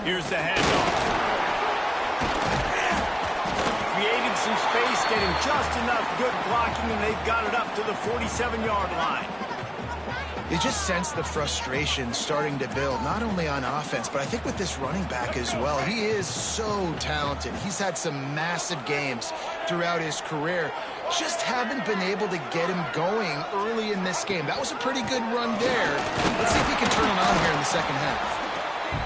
Here's the handoff. Created some space, getting just enough good blocking, and they've got it up to the 47-yard line. You just sense the frustration starting to build, not only on offense, but I think with this running back as well. He is so talented. He's had some massive games throughout his career. Just haven't been able to get him going early in this game. That was a pretty good run there. Let's see if he can turn it on here in the second half.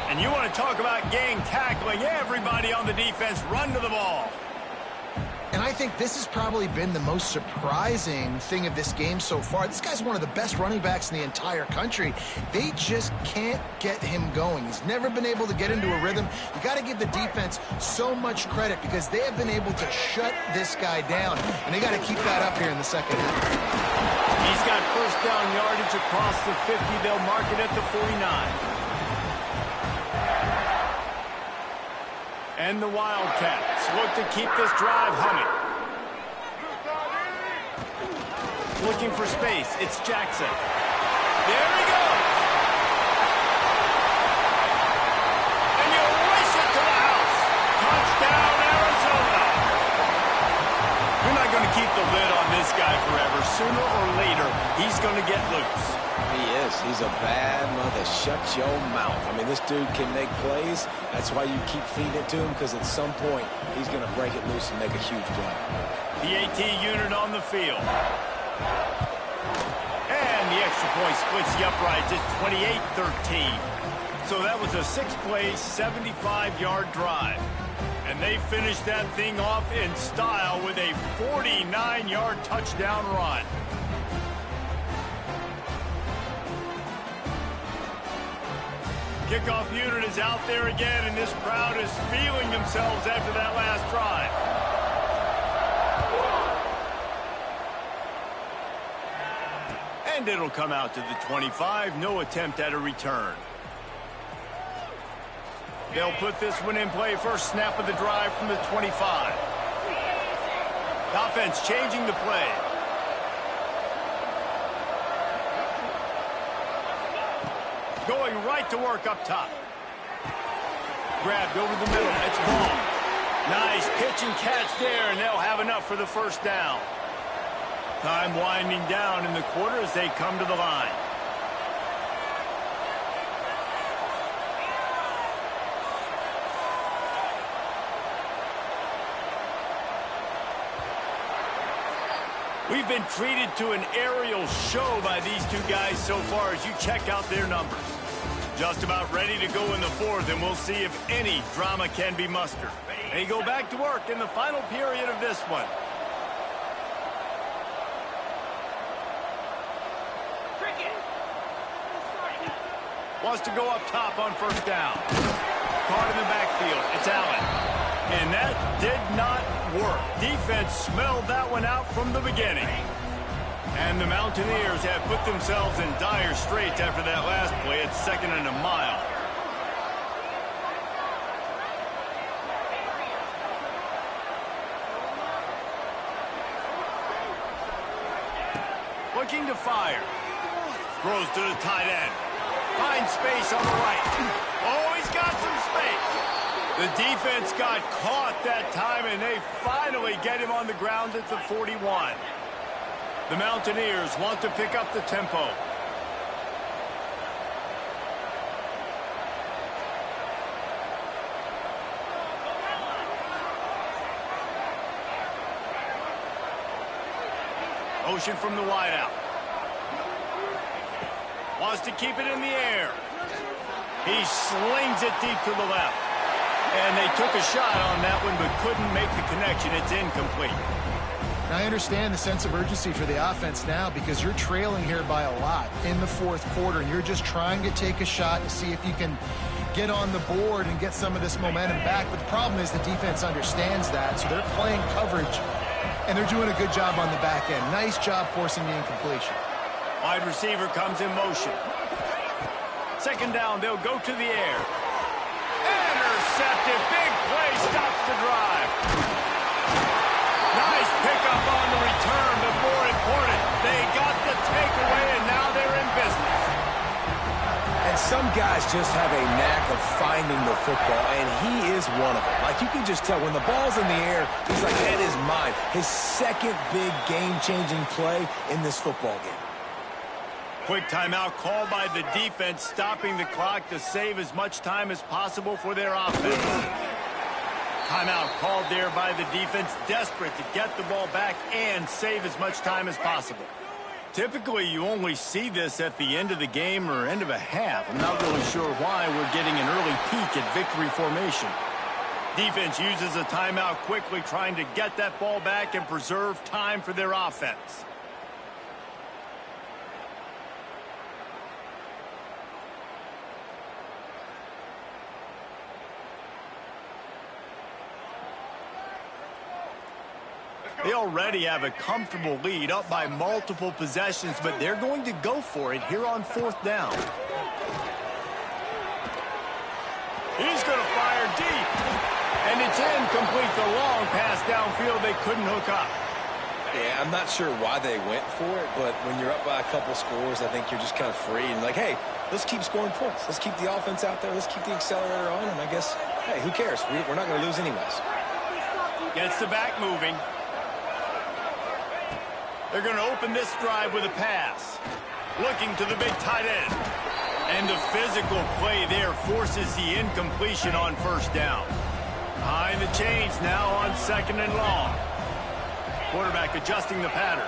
And you want to talk about gang tackling. Everybody on the defense run to the ball. And I think this has probably been the most surprising thing of this game so far. This guy's one of the best running backs in the entire country. They just can't get him going. He's never been able to get into a rhythm. You got to give the defense so much credit because they have been able to shut this guy down. And they got to keep that up here in the second half. He's got first down yardage across the 50. They'll mark it at the 49. And the Wildcats look to keep this drive humming. Looking for space. It's Jackson. There he goes. And you race it to the house. Touchdown, Arizona. You're not going to keep the lid on this guy forever. Sooner or later, he's going to get loose. He is. He's a bad mother. Shut your mouth. I mean, this dude can make plays. That's why you keep feeding it to him, because at some point, he's going to break it loose and make a huge play. The AT unit on the field. And the extra point splits the uprights. It's 28-13. So that was a 6-play, 75-yard drive. And they finished that thing off in style with a 49-yard touchdown run. Kickoff unit is out there again, and this crowd is feeling themselves after that last drive. And it'll come out to the 25. No attempt at a return. They'll put this one in play. First snap of the drive from the 25. The offense changing the play. Going right to work up top. Grabbed over the middle. It's ball. Nice pitch and catch there, and they'll have enough for the first down. Time winding down in the quarter as they come to the line. We've been treated to an aerial show by these two guys so far as you check out their numbers. Just about ready to go in the fourth, and we'll see if any drama can be mustered. They go back to work in the final period of this one. Wants to go up top on first down. Caught in the backfield. It's Allen. And that did not work. Defense smelled that one out from the beginning. And the Mountaineers have put themselves in dire straits after that last play. It's 2nd and a mile. Looking to fire. Throws to the tight end. Finds space on the right. Oh, he's got some space. The defense got caught that time, and they finally get him on the ground at the 41. The Mountaineers want to pick up the tempo. Motion from the wideout. Wants to keep it in the air. He slings it deep to the left. And they took a shot on that one, but couldn't make the connection. It's incomplete. I understand the sense of urgency for the offense now because you're trailing here by a lot in the fourth quarter, and you're just trying to take a shot to see if you can get on the board and get some of this momentum back. But the problem is the defense understands that, so they're playing coverage, and they're doing a good job on the back end. Nice job forcing the incompletion. Wide receiver comes in motion. 2nd down, they'll go to the air. Intercepted. Big play stops the drive. Nice pickup on the return, but more important, they got the takeaway, and now they're in business. And some guys just have a knack of finding the football, and he is one of them. Like, you can just tell when the ball's in the air, he's like, that is mine. His second big game-changing play in this football game. Quick timeout called by the defense, stopping the clock to save as much time as possible for their offense. Timeout called there by the defense, desperate to get the ball back and save as much time as possible. Typically, you only see this at the end of the game or end of a half. I'm not really sure why we're getting an early peek at victory formation. Defense uses a timeout quickly, trying to get that ball back and preserve time for their offense. They already have a comfortable lead, up by multiple possessions, but they're going to go for it here on 4th down. He's going to fire deep. And it's incomplete. The long pass downfield, they couldn't hook up. Yeah, I'm not sure why they went for it, but when you're up by a couple scores, I think you're just kind of free and like, hey, let's keep scoring points. Let's keep the offense out there. Let's keep the accelerator on, and I guess, hey, who cares? We're not going to lose anyways. Gets the back moving. They're going to open this drive with a pass. Looking to the big tight end. And the physical play there forces the incompletion on 1st down. Behind the chains now on 2nd and long. Quarterback adjusting the pattern.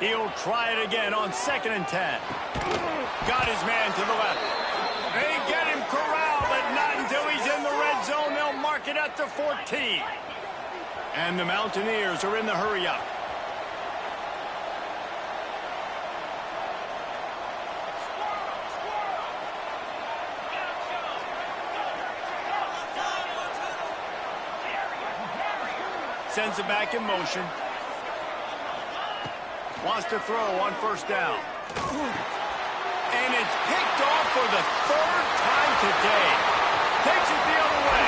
He'll try it again on 2nd and 10. Got his man to the left. They get him corralled, but not until he's in the red zone. They'll mark it at the 14. And the Mountaineers are in the hurry-up. Sends it back in motion. Wants to throw on 1st down. And it's picked off for the 3rd time today. Takes it the other way.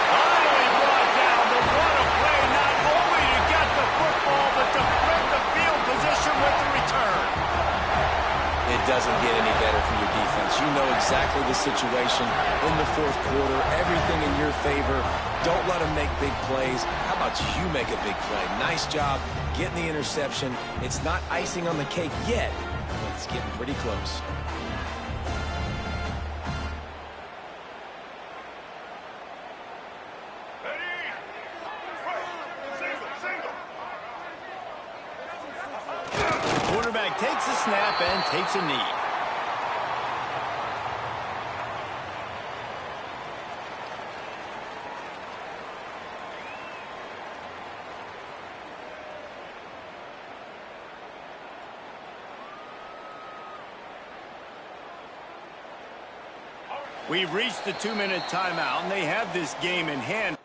Finally brought down, but what a play, not only to get the football, but to flip the field position with the return. It doesn't get any better for your defense. You know exactly the situation in the 4th quarter, everything in your favor. Don't let them make big plays. How about you make a big play? Nice job getting the interception. It's not icing on the cake yet, but it's getting pretty close. Quarterback takes a snap and takes a knee. We've reached the 2-minute timeout, and they have this game in hand.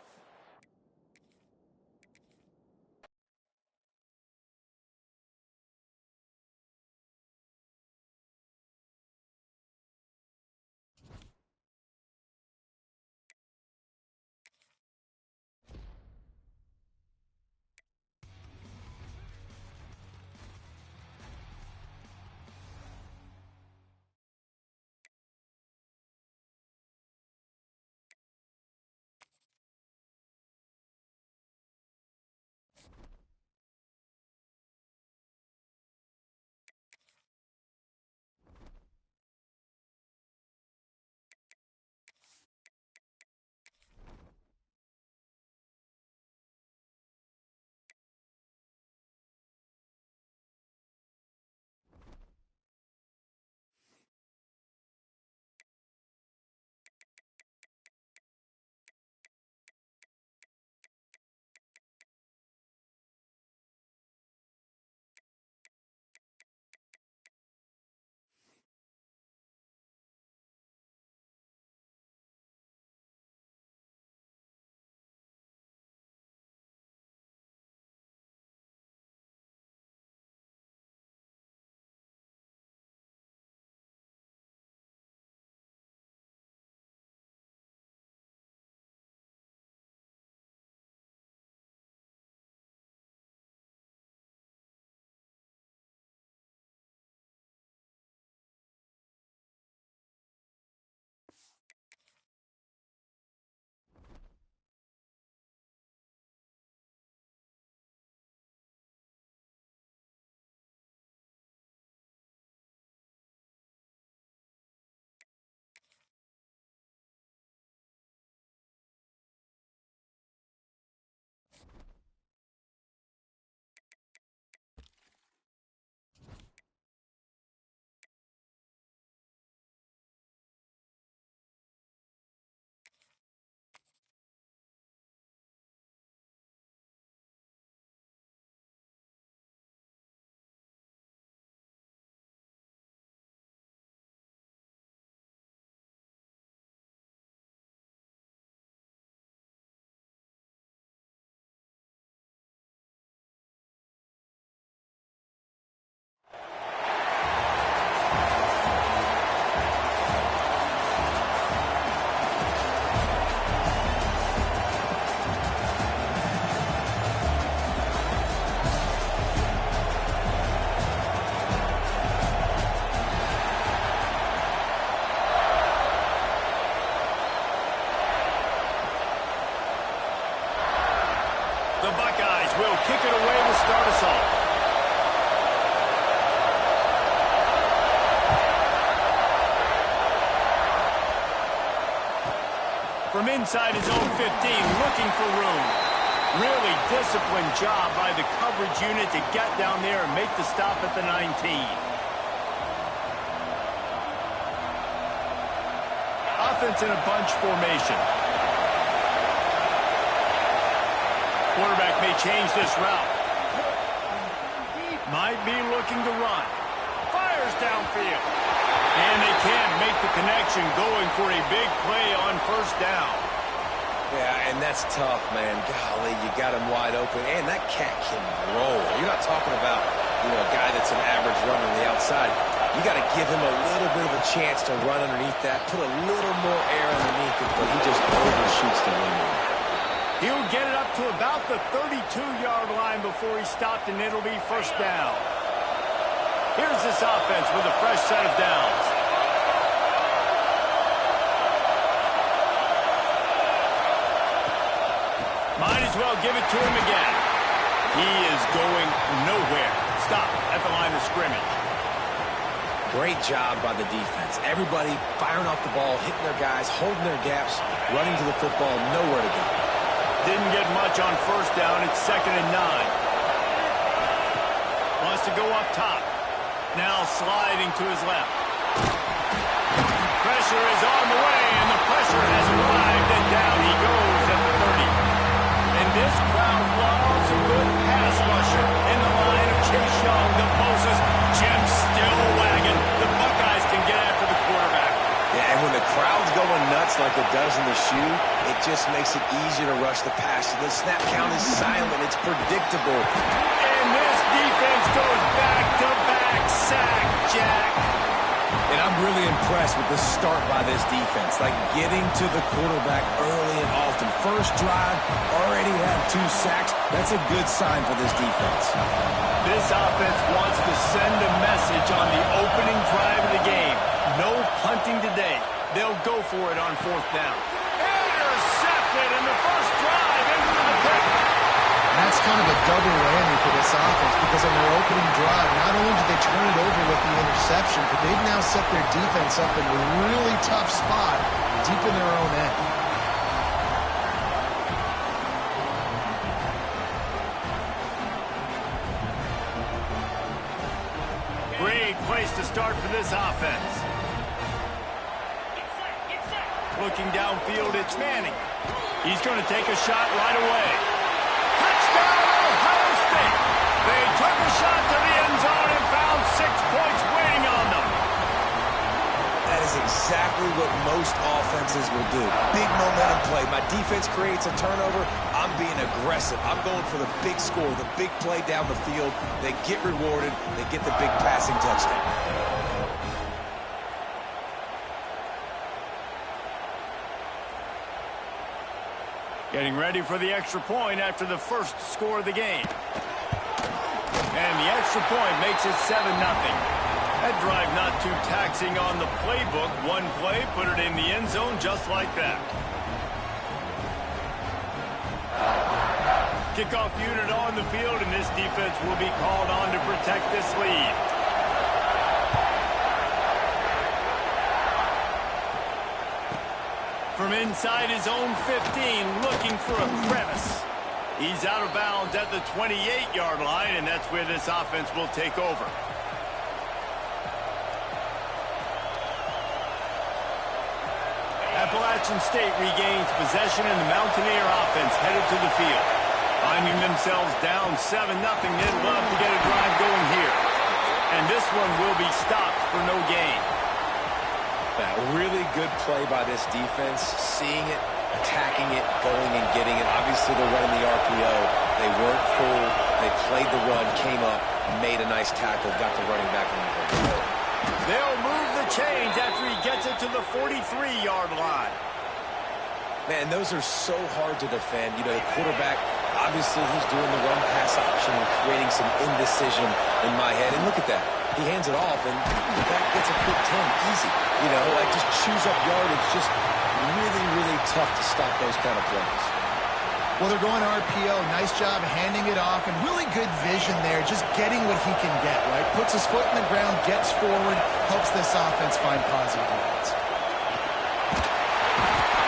The Buckeyes will kick it away to start us off. From inside his own 15, looking for room. Really disciplined job by the coverage unit to get down there and make the stop at the 19. Offense in a bunch formation. Quarterback may change this route. Might be looking to run. Fires downfield. And they can't make the connection, going for a big play on first down. Yeah, and that's tough, man. Golly, you got him wide open. And that cat can roll. You're not talking about, a guy that's an average runner on the outside. You got to give him a little bit of a chance to run underneath that, put a little more air underneath it, but he just overshoots the window. He'll get it up to about the 32-yard line before he stopped, and it'll be first down. Here's this offense with a fresh set of downs. Might as well give it to him again. He is going nowhere. Stop at the line of scrimmage. Great job by the defense. Everybody firing off the ball, hitting their guys, holding their gaps, running to the football, nowhere to go. Didn't get much on first down. It's 2nd and 9. Wants to go up top. Now sliding to his left. Pressure is on the way, and the pressure has arrived, and down he goes at the 30. And this crowd loves a good pass rusher in the line of Chase Young, the closest. Jim still wagging. The Buckeyes can get after the quarterback. Yeah, and when the crowd's going nuts like it does in the shoe, it just makes it easier to rush the pass. The snap count is silent. It's predictable. And this defense goes back-to-back sack, Jack. And I'm really impressed with the start by this defense. Like getting to the quarterback early and often. First drive, already have 2 sacks. That's a good sign for this defense. This offense wants to send a message on the opening drive of the game. No punting today. They'll go for it on 4th down. Intercepted in the first drive into the pick. That's kind of a double whammy for this offense, because on their opening drive, not only did they turn it over with the interception, but they've now set their defense up in a really tough spot deep in their own end. Great place to start for this offense. Looking downfield, it's Manning. He's going to take a shot right away. Touchdown, Ohio State! They took a shot to the end zone and found 6 points waiting on them. That is exactly what most offenses will do. Big momentum play. My defense creates a turnover. I'm being aggressive. I'm going for the big score, the big play down the field. They get rewarded. They get the big passing touchdown. Getting ready for the extra point after the first score of the game. And the extra point makes it 7-0. That drive not too taxing on the playbook. One play, put it in the end zone just like that. Kickoff unit on the field, and this defense will be called on to protect this lead. From inside his own 15, looking for a crevice. He's out of bounds at the 28-yard line, and that's where this offense will take over. Appalachian State regains possession, and the Mountaineer offense headed to the field. Finding themselves down 7-0, they'd love to get a drive going here. And this one will be stopped for no gain. A really good play by this defense, seeing it, attacking it, going and getting it. Obviously, they're running the RPO. They weren't full. They played the run, came up, made a nice tackle, got the running back on the goal. They'll move the chains after he gets it to the 43-yard line. Man, those are so hard to defend. You know, the quarterback, obviously, he's doing the run-pass option and creating some indecision in my head. And look at that. He hands it off, and that gets a quick 10, easy. You know, like just chews up yardage. Just really, really tough to stop those kind of plays. Well, they're going RPO. Nice job handing it off, and really good vision there, just getting what he can get, right? Puts his foot in the ground, gets forward, helps this offense find positive yards.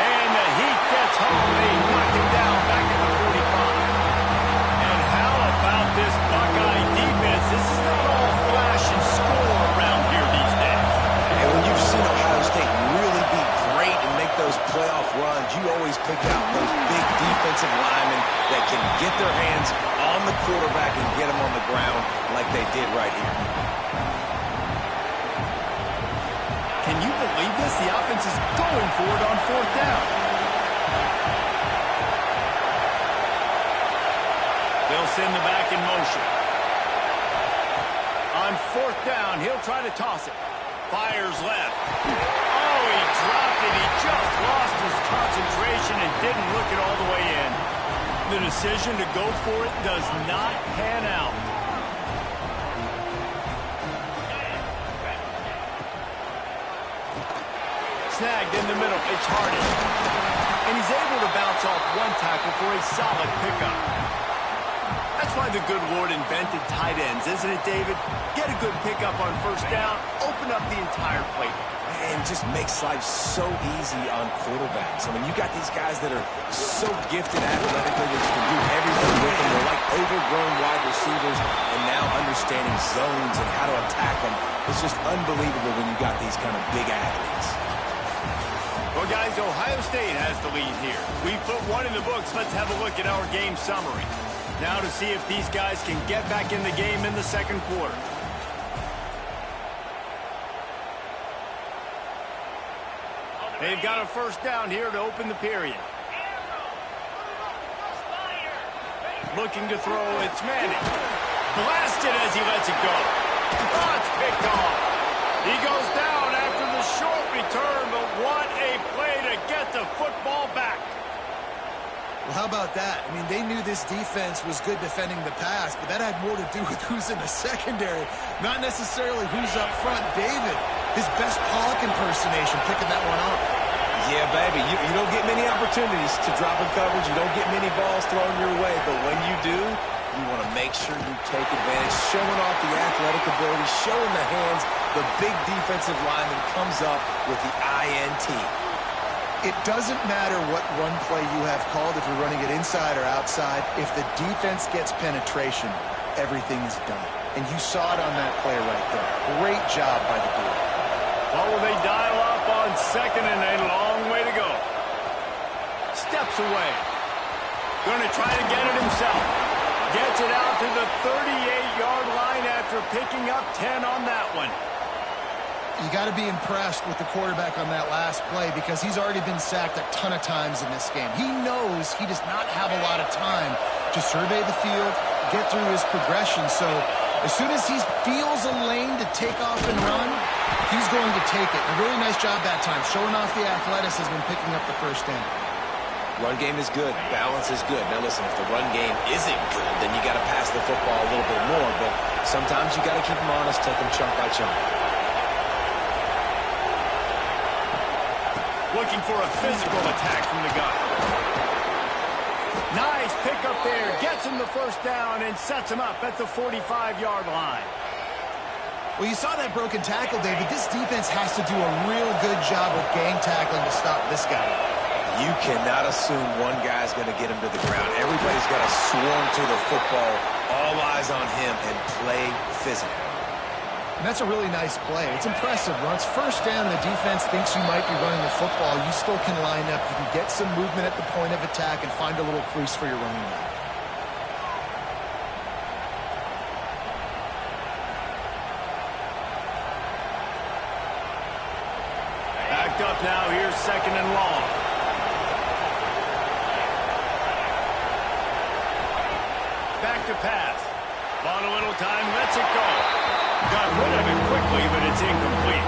And the Heat gets home. They knock him down back at the 45. And how about this Buckeye defense? This is not all flash and score around here these days. And when you've seen Ohio State really be great and make those playoff runs, you always pick out those big defensive linemen that can get their hands on the quarterback and get him on the ground like they did right here. Can you believe this? The offense is going for it on 4th down. They'll send the back in motion. On 4th down, he'll try to toss it. Fires left. Oh, he dropped it. He just lost his concentration and didn't look it all the way in. The decision to go for it does not pan out. Snagged in the middle. It's Harden. And he's able to bounce off one tackle for a solid pickup. That's why the good Lord invented tight ends, isn't it, David? Get a good pickup on 1st down, open up the entire plate. And just makes life so easy on quarterbacks. I mean, you got these guys that are so gifted athletically that you can do everything with them. They're like overgrown wide receivers, and now understanding zones and how to attack them. It's just unbelievable when you got these kind of big athletes. Well, guys, Ohio State has the lead here. We've put one in the books. Let's have a look at our game summary. Now to see if these guys can get back in the game in the 2nd quarter. They've got a 1st down here to open the period. Looking to throw, it's Manning. Blasted as he lets it go. Oh, it's picked off. He goes down after the short return, but what a play to get the football back. Well, how about that? I mean, they knew this defense was good defending the pass, but that had more to do with who's in the secondary, not necessarily who's up front. David, his best Pollock impersonation, picking that one off. Yeah, baby, you don't get many opportunities to drop in coverage. You don't get many balls thrown your way, but when you do, you want to make sure you take advantage, showing off the athletic ability, showing the hands. The big defensive lineman comes up with the INT. It doesn't matter what run play you have called, if you're running it inside or outside. If the defense gets penetration, everything is done. And you saw it on that play right there. Great job by the group. What will they dial up on 2nd and a long way to go? Steps away. Going to try to get it himself. Gets it out to the 38-yard line after picking up 10 on that one. You got to be impressed with the quarterback on that last play because he's already been sacked a ton of times in this game. He knows he does not have a lot of time to survey the field, get through his progression. So as soon as he feels a lane to take off and run, he's going to take it. A really nice job that time, showing off the athleticism and picking up the 1st down. Run game is good. Balance is good. Now, listen, if the run game isn't good, then you got to pass the football a little bit more. But sometimes you got to keep them honest, take them chunk by chunk. Looking for a physical attack from the gun. Nice pickup there. Gets him the 1st down and sets him up at the 45-yard line. Well, you saw that broken tackle, David. This defense has to do a real good job of gang tackling to stop this guy. You cannot assume one guy's going to get him to the ground. Everybody's got to swarm to the football, all eyes on him, and play physical. And that's a really nice play. It's impressive. Once 1st down, the defense thinks you might be running the football. You still can line up. You can get some movement at the point of attack and find a little crease for your running back. Backed up now. Here's 2nd and long. Back to pass. Bought a little time. Lets it go. Got rid of it quickly, but it's incomplete.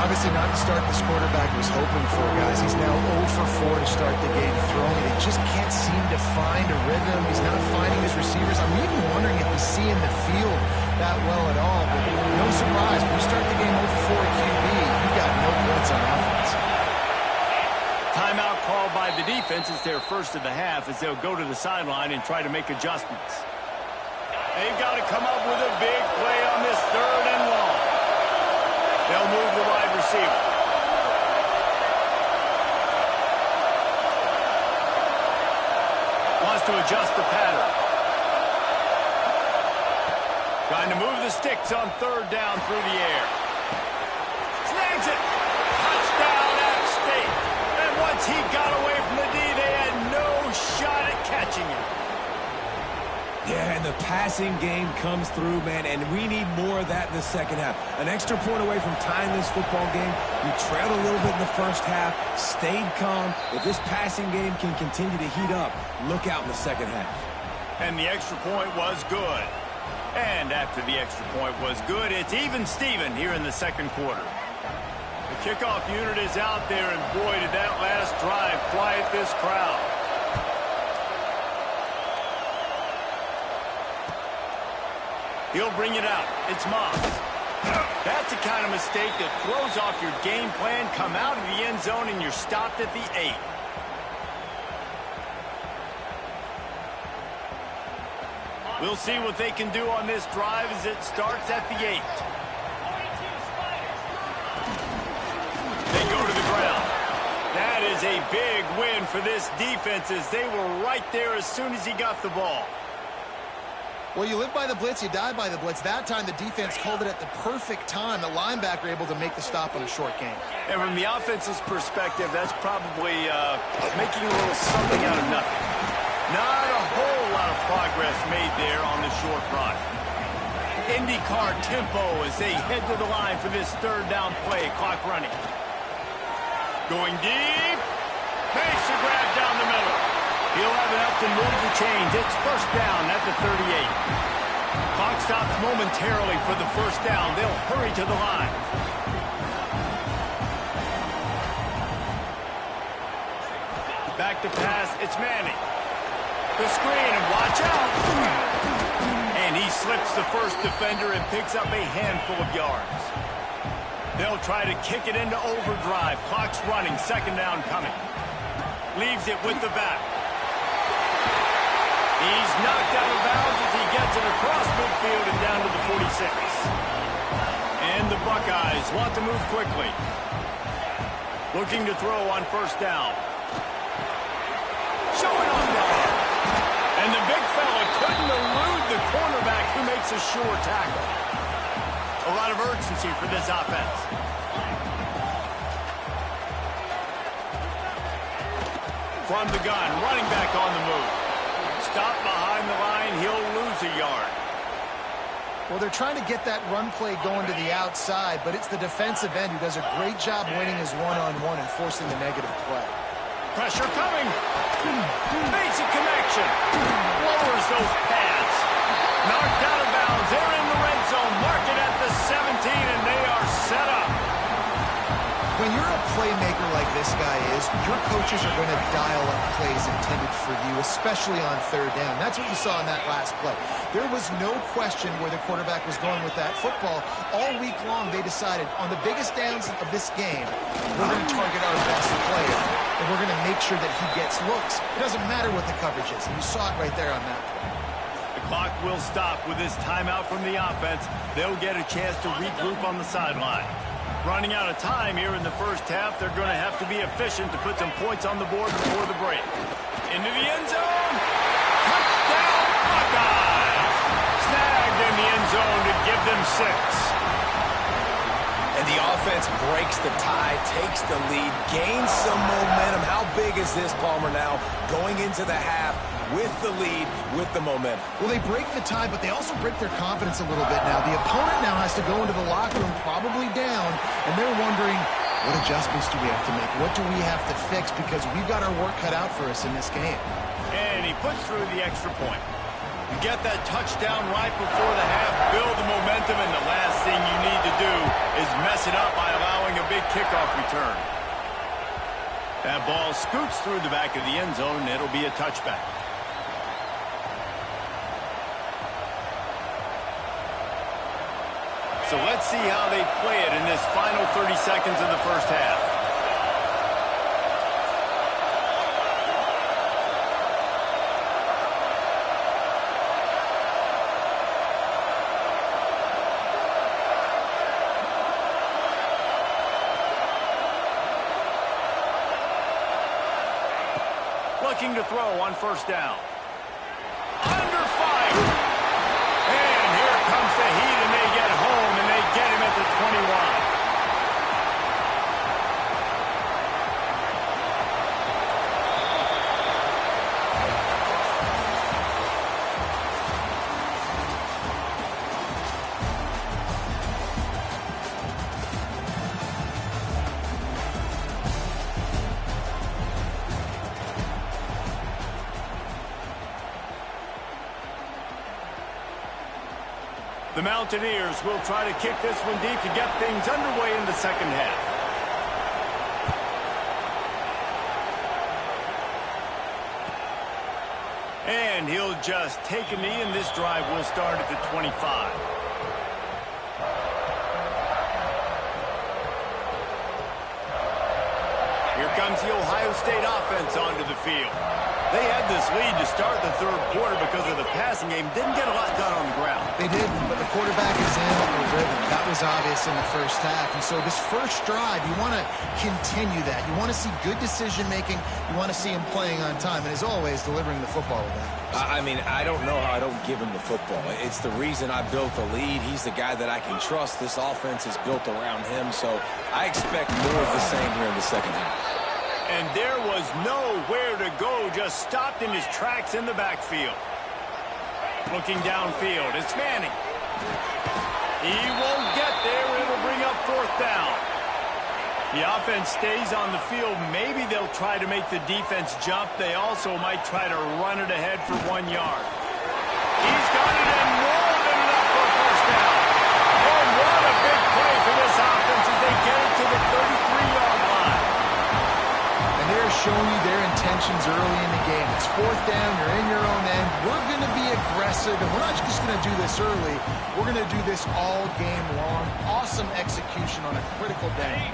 Obviously not the start this quarterback was hoping for, guys. He's now 0 for 4 to start the game throwing it. He just can't seem to find a rhythm. He's not finding his receivers. I'm even wondering if he's seeing the field that well at all. But no surprise, when you start the game 0 for 4 QB, you've got no points on offense. Timeout called by the defense is their first of the half as they'll go to the sideline and try to make adjustments. They've got to come up with a big play on this 3rd and long. They'll move the wide receiver. Wants to adjust the pattern. Trying to move the sticks on 3rd down through the air. Snags it. Touchdown, App State. And once he got away from the D, they had no shot at catching him. Yeah, and the passing game comes through, man, and we need more of that in the second half. An extra point away from tying this football game. We trailed a little bit in the first half, stayed calm. If this passing game can continue to heat up, look out in the second half. And the extra point was good. And after the extra point was good, it's even Steven here in the second quarter. The kickoff unit is out there, and boy, did that last drive quiet this crowd. He'll bring it out. It's Moss. That's the kind of mistake that throws off your game plan. Come out of the end zone, and you're stopped at the 8. We'll see what they can do on this drive as it starts at the 8. They go to the ground. That is a big win for this defense as they were right there as soon as he got the ball. Well, you live by the blitz, you die by the blitz. That time, the defense called it at the perfect time. The linebacker able to make the stop on a short game. And from the offense's perspective, that's probably making a little something out of nothing. Not a whole lot of progress made there on the short run. IndyCar tempo as they head to the line for this 3rd down play. Clock running. Going deep. Makes a grab down the middle. He'll have enough to move the chains. It's 1st down at the 38. Clock stops momentarily for the 1st down. They'll hurry to the line. Back to pass. It's Manning. The screen, and watch out. And he slips the first defender and picks up a handful of yards. They'll try to kick it into overdrive. Clock's running. 2nd down coming. Leaves it with the back. He's knocked out of bounds as he gets it across midfield and down to the 46. And the Buckeyes want to move quickly. Looking to throw on 1st down. Showing on guard. And the big fella couldn't elude the cornerback who makes a sure tackle. A lot of urgency for this offense. From the gun, running back on the move. Stop behind the line, he'll lose a yard. Well, they're trying to get that run play going to the outside, but it's the defensive end who does a great job winning his one-on-one and forcing the negative play. Pressure coming. Basic connection. Lowers those pads. Knocked out of bounds. They're in the red zone. Mark it at the 17, and they are set up. When you're a playmaker like this guy is, your coaches are going to dial up plays intended for you, especially on 3rd down. That's what you saw in that last play. There was no question where the quarterback was going with that football. All week long, they decided on the biggest downs of this game, we're going to target our best player, and we're going to make sure that he gets looks. It doesn't matter what the coverage is, and you saw it right there on that play. The clock will stop with this timeout from the offense. They'll get a chance to regroup on the sideline. Running out of time here in the 1st half, they're going to have to be efficient to put some points on the board before the break. Into the end zone. Touchdown, Buckeyes. Snagged in the end zone to give them 6. And the offense breaks the tie, takes the lead, gains some momentum. How big is this, Palmer, now going into the half with the lead, with the momentum? Well, they break the tie, but they also break their confidence a little bit now. The opponent now has to go into the locker room probably down, and they're wondering, what adjustments do we have to make? What do we have to fix? Because we've got our work cut out for us in this game. And he puts through the extra point. You get that touchdown right before the half, build the momentum, and the last thing you need to do is mess it up by allowing a big kickoff return. That ball scoots through the back of the end zone, and it'll be a touchback. So let's see how they play it in this final 30 seconds of the 1st half. Looking to throw on first down. Under fire. And here comes the heat, and they get home, and they get him at the 21. The Mountaineers will try to kick this one deep to get things underway in the second half. And he'll just take a knee, and this drive will start at the 25. Here comes the Ohio State offense onto the field. They had this lead to start the third quarter because of the passing game. Didn't get a lot done on the ground. They didn't, but the quarterback is in a rhythm. That was obvious in the first half. And so this first drive, you want to continue that. You want to see good decision-making. You want to see him playing on time. And as always, delivering the football with that. I mean, I don't know how I don't give him the football. It's the reason I built the lead. He's the guy that I can trust. This offense is built around him. So I expect more of the same here in the second half. And there was nowhere to go, just stopped in his tracks in the backfield. Looking downfield, it's Manning. He won't get there. It'll bring up fourth down. The offense stays on the field. Maybe they'll try to make the defense jump. They also might try to run it ahead for 1 yard. He's got it in more than enough for a first down. Oh, what a big play for this offense as they get it to the 33-yard line. They're showing you their intentions early in the game. It's fourth down. You're in your own end. We're going to be aggressive, and we're not just going to do this early. We're going to do this all game long. Awesome execution on a critical down.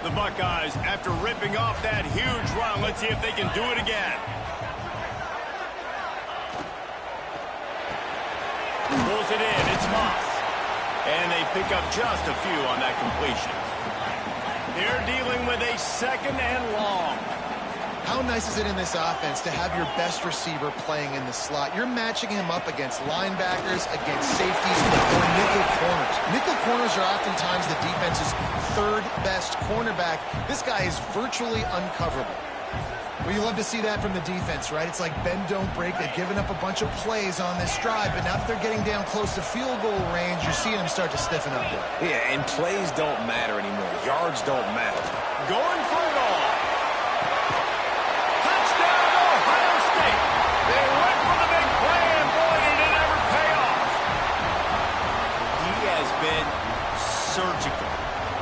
The Buckeyes, after ripping off that huge run, let's see if they can do it again. Pulls it in. It's Moss. And they pick up just a few on that completion. They're dealing with a second and long. How nice is it in this offense to have your best receiver playing in the slot? You're matching him up against linebackers, against safeties, or nickel corners. Nickel corners are oftentimes the defense's third best cornerback. This guy is virtually uncoverable. Well, you love to see that from the defense, right? It's like bend, don't break. They've given up a bunch of plays on this drive, but now that they're getting down close to field goal range, you're seeing them start to stiffen up there. Yeah, and plays don't matter anymore. Yards don't matter. Going for it all. Touchdown, Ohio State. They went for the big play, and boy, did it ever pay off. He has been surgical.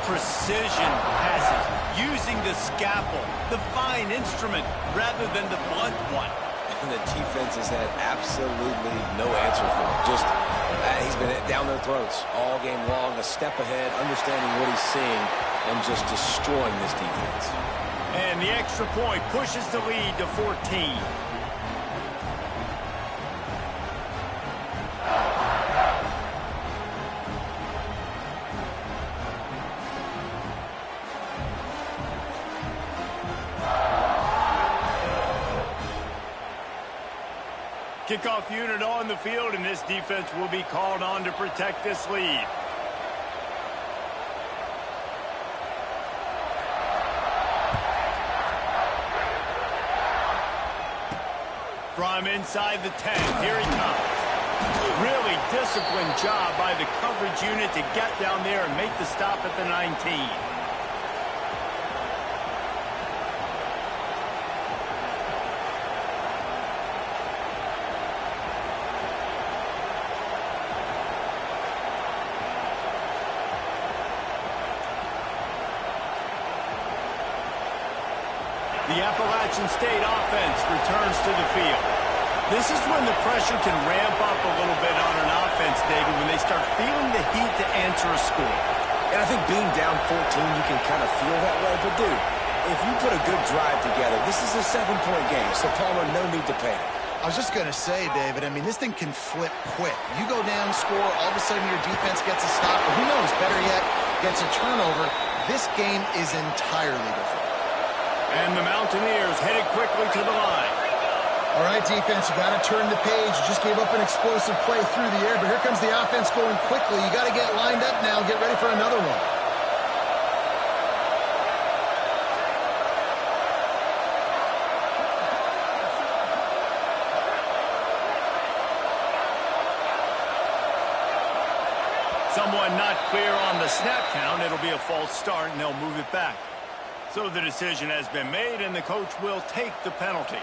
Precision passes, using the scalpel, the fine instrument, rather than the blunt one. And the defense has had absolutely no answer for him. Just, he's been down their throats all game long, a step ahead, understanding what he's seeing, and just destroying this defense. And the extra point pushes the lead to 14. Kickoff unit on the field, and this defense will be called on to protect this lead. From inside the 10, here he comes. Really disciplined job by the coverage unit to get down there and make the stop at the 19. The Appalachian State offense returns to the field. This is when the pressure can ramp up a little bit on an offense, David, when they start feeling the heat to answer a score. And I think being down 14, you can kind of feel that way. But, dude, if you put a good drive together, this is a 7-point game, so Palmer, no need to panic. I was just going to say, David, I mean, this thing can flip quick. You go down, score, all of a sudden your defense gets a stop, or who knows, better yet, gets a turnover. This game is entirely different. And the Mountaineers headed quickly to the line. All right, defense, you got to turn the page. You just gave up an explosive play through the air, but here comes the offense going quickly. You got to get lined up now, get ready for another one. Someone not clear on the snap count. It'll be a false start, and they'll move it back. So the decision has been made, and the coach will take the penalty.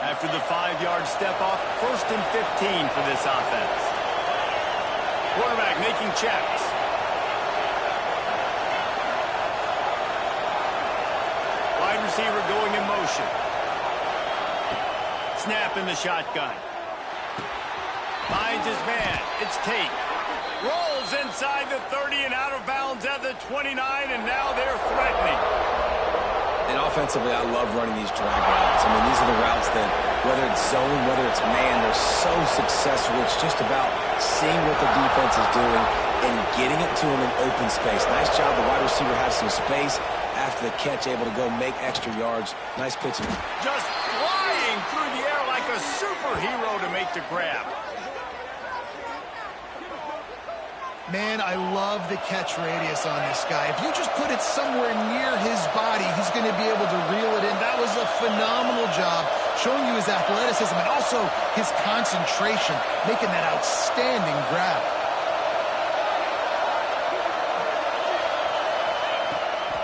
After the 5-yard step-off, 1st and 15 for this offense. Quarterback making checks. Wide receiver going in motion. Snap in the shotgun. Finds his man. It's Tate. Rolls inside the 30 and out of bounds at the 29, and now they're threatening. And offensively, I love running these drag routes. I mean, these are the routes that, whether it's zone, whether it's man, they're so successful. It's just about seeing what the defense is doing and getting it to him in open space. Nice job. The wide receiver has some space after the catch, able to go make extra yards. Nice pitching. Just flying through the air like a superhero to make the grab. Man, I love the catch radius on this guy. If you just put it somewhere near his body, he's going to be able to reel it in. That was a phenomenal job, showing you his athleticism and also his concentration, making that outstanding grab.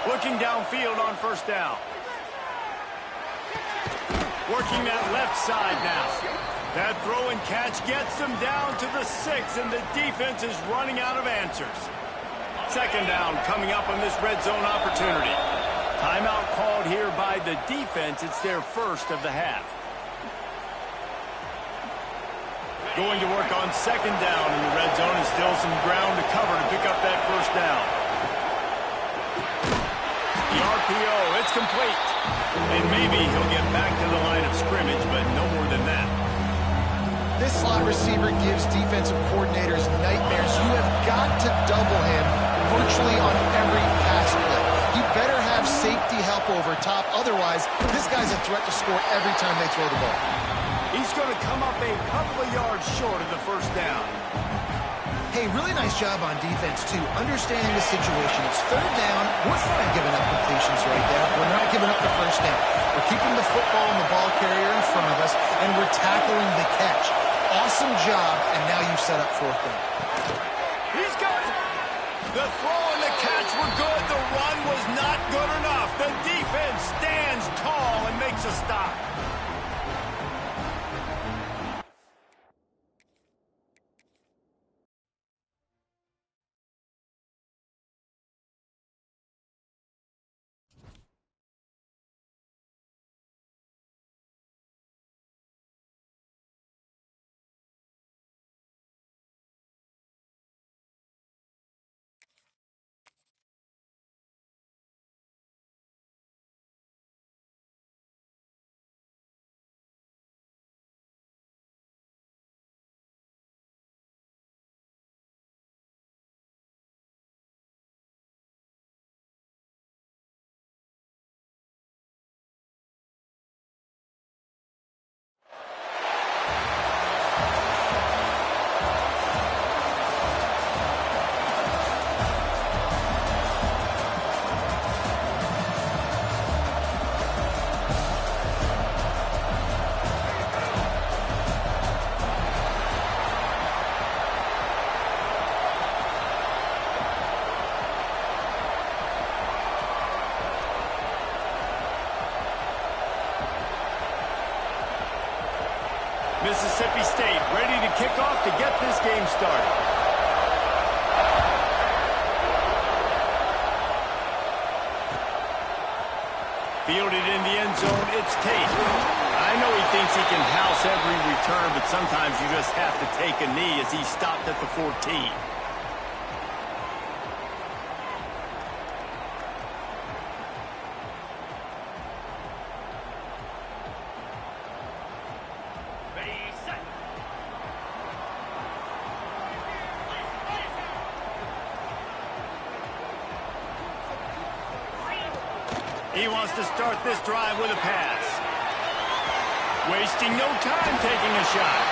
Looking downfield on 1st down. Working that left side now. That throw and catch gets them down to the 6, and the defense is running out of answers. 2nd down coming up on this red zone opportunity. Timeout called here by the defense. It's their 1st of the half. Going to work on 2nd down in the red zone, and still some ground to cover to pick up that 1st down. The RPO, it's complete. And maybe he'll get back to the line of scrimmage, but no more than that. This slot receiver gives defensive coordinators nightmares. You have got to double him virtually on every pass play. You better have safety help over top. Otherwise, this guy's a threat to score every time they throw the ball. He's going to come up a couple of yards short of the 1st down. Hey, really nice job on defense, too. Understanding the situation. It's 3rd down. We're fine giving up completions right there. We're not giving up the 1st down. We're keeping the football and the ball carrier in front of us, and we're tackling the catch. Awesome job, and now you've set up 4th down. He's got it. The throw and the catch were good. The run was not good enough. The defense stands tall and makes a stop. Mississippi State ready to kick off to get this game started. Fielded in the end zone, it's Tate. I know he thinks he can house every return, but sometimes you just have to take a knee as he stopped at the 14. He wants to start this drive with a pass. Wasting no time taking a shot.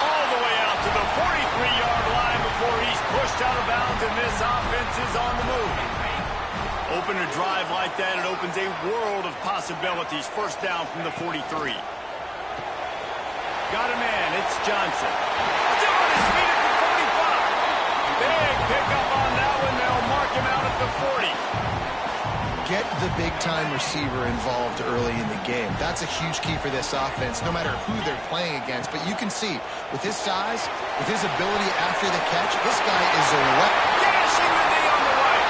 All the way out to the 43-yard line before he's pushed out of bounds, and this offense is on the move. Open a drive like that, it opens a world of possibilities. First down from the 43. Got a man, it's Johnson. Still on his feet at the 45. Big pickup on that one. They'll mark him out at the 40. Get the big-time receiver involved early in the game. That's a huge key for this offense, no matter who they're playing against. But you can see, with his size, with his ability after the catch, this guy is a weapon. Dashing the knee on the right.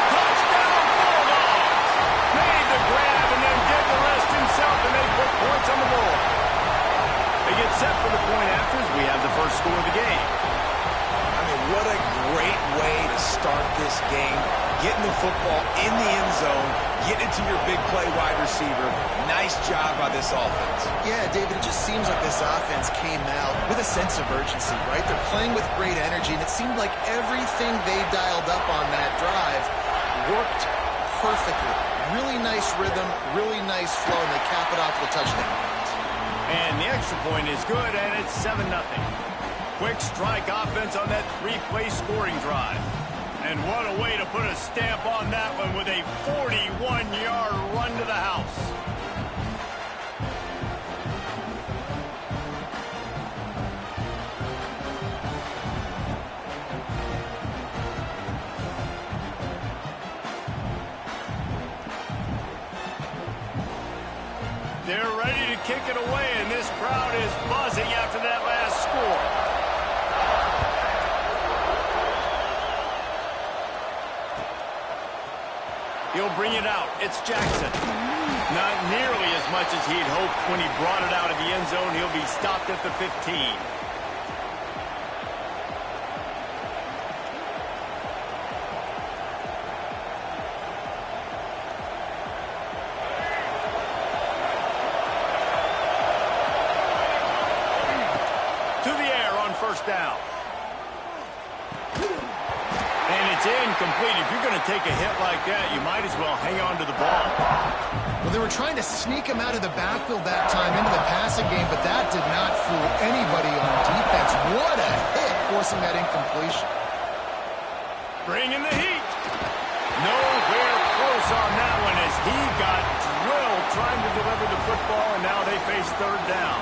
Touchdown, Bulldogs. Made the grab and then did the rest himself, and they put points on the board. They get set for the point afters. We have the first score of the game. I mean, what a great way to start this game. Getting the football in the end zone, getting it to your big play wide receiver. Nice job by this offense. Yeah, David, it just seems like this offense came out with a sense of urgency, right? They're playing with great energy, and it seemed like everything they dialed up on that drive worked perfectly. Really nice rhythm, really nice flow, and they cap it off with a touchdown. And the extra point is good, and it's 7-0. Quick strike offense on that three-play scoring drive. And what a way to put a stamp on that one with a 41-yard run to the house. They're ready to kick it away, and this crowd is buzzing after that last score. He'll bring it out. It's Jackson. Not nearly as much as he'd hoped when he brought it out of the end zone. He'll be stopped at the 15. To the air on first down. And it's incomplete. If you're going to take a hit like that, you might as well hang on to the ball. Well, they were trying to sneak him out of the backfield that time into the passing game, but that did not fool anybody on defense. What a hit, forcing that incompletion. Bringing the heat. Nowhere close on that one as he got drilled trying to deliver the football, and now they face third down.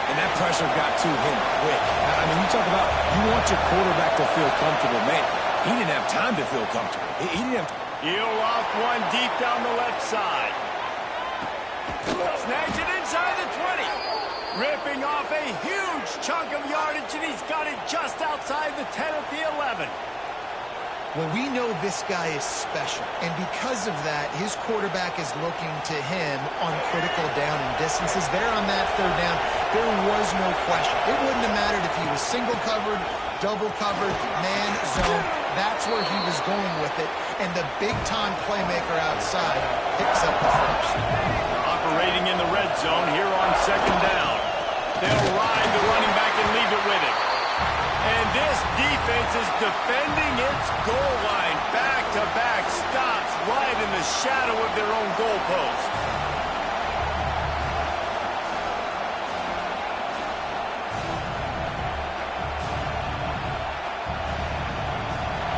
And that pressure got to him quick. I mean, you talk about you want your quarterback to feel comfortable. Man, he didn't have time to feel comfortable. He didn't have time. He'll loft one deep down the left side. Snags it inside the 20. Ripping off a huge chunk of yardage, and he's got it just outside the 10 at the 11. Well, we know this guy is special, and because of that, his quarterback is looking to him on critical down and distances. There on that third down, there was no question. It wouldn't have mattered if he was single covered, double covered, man zone. That's where he was going with it, and the big-time playmaker outside picks up the first. Operating in the red zone here on second down. They'll ride the running back and leave it with him. And this defense is defending its goal line. Back-to-back stops right in the shadow of their own goalpost.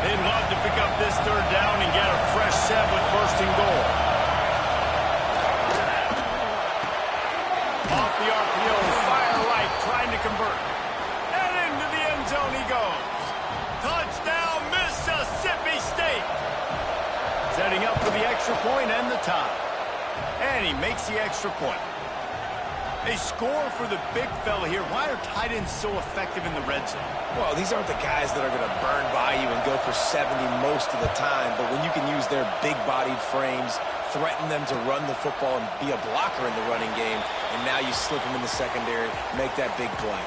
They'd love to pick up this third down and get a fresh set with first and goal. Off the RPO, fire right, trying to convert. And into the end zone he goes. Touchdown, Mississippi State. Setting up for the extra point and the tie. And he makes the extra point. A score for the big fella here. Why are tight ends so effective in the red zone? Well, these aren't the guys that are going to burn by you and go for 70 most of the time, but when you can use their big-bodied frames, threaten them to run the football and be a blocker in the running game, and now you slip them in the secondary, make that big play.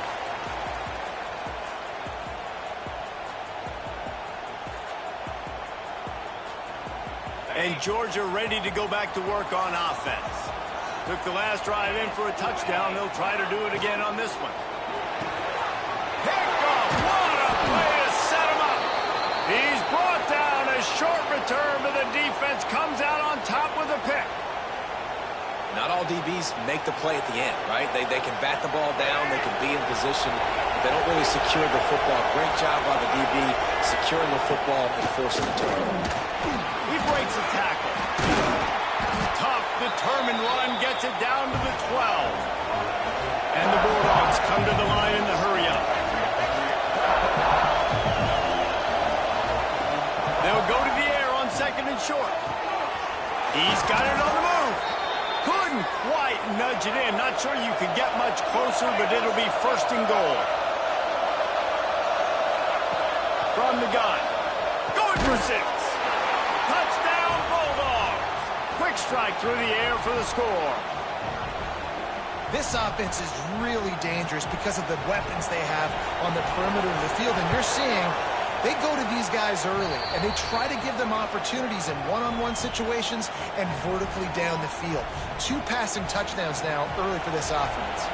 And Georgia ready to go back to work on offense. Took the last drive in for a touchdown. They'll try to do it again on this one. Pick off. What a play to set him up. He's brought down a short return, but the defense comes out on top with a pick. Not all DBs make the play at the end, right? They can bat the ball down, they can be in position, but they don't really secure the football. Great job by the DB securing the football and forcing the turnover. He breaks a tackle. Tough, determined run gets it down to the 12. And the Bulldogs come to the line in the hurry-up. They'll go to the air on 2nd and short. He's got it on the move. Couldn't quite nudge it in. Not sure you could get much closer, but it'll be 1st and goal. From the gun. Going for 6. Touchdown, Bulldogs. Quick strike through the air for the score. This offense is really dangerous because of the weapons they have on the perimeter of the field. And you're seeing they go to these guys early, and they try to give them opportunities in one-on-one situations and vertically down the field. 2 passing touchdowns now early for this offense.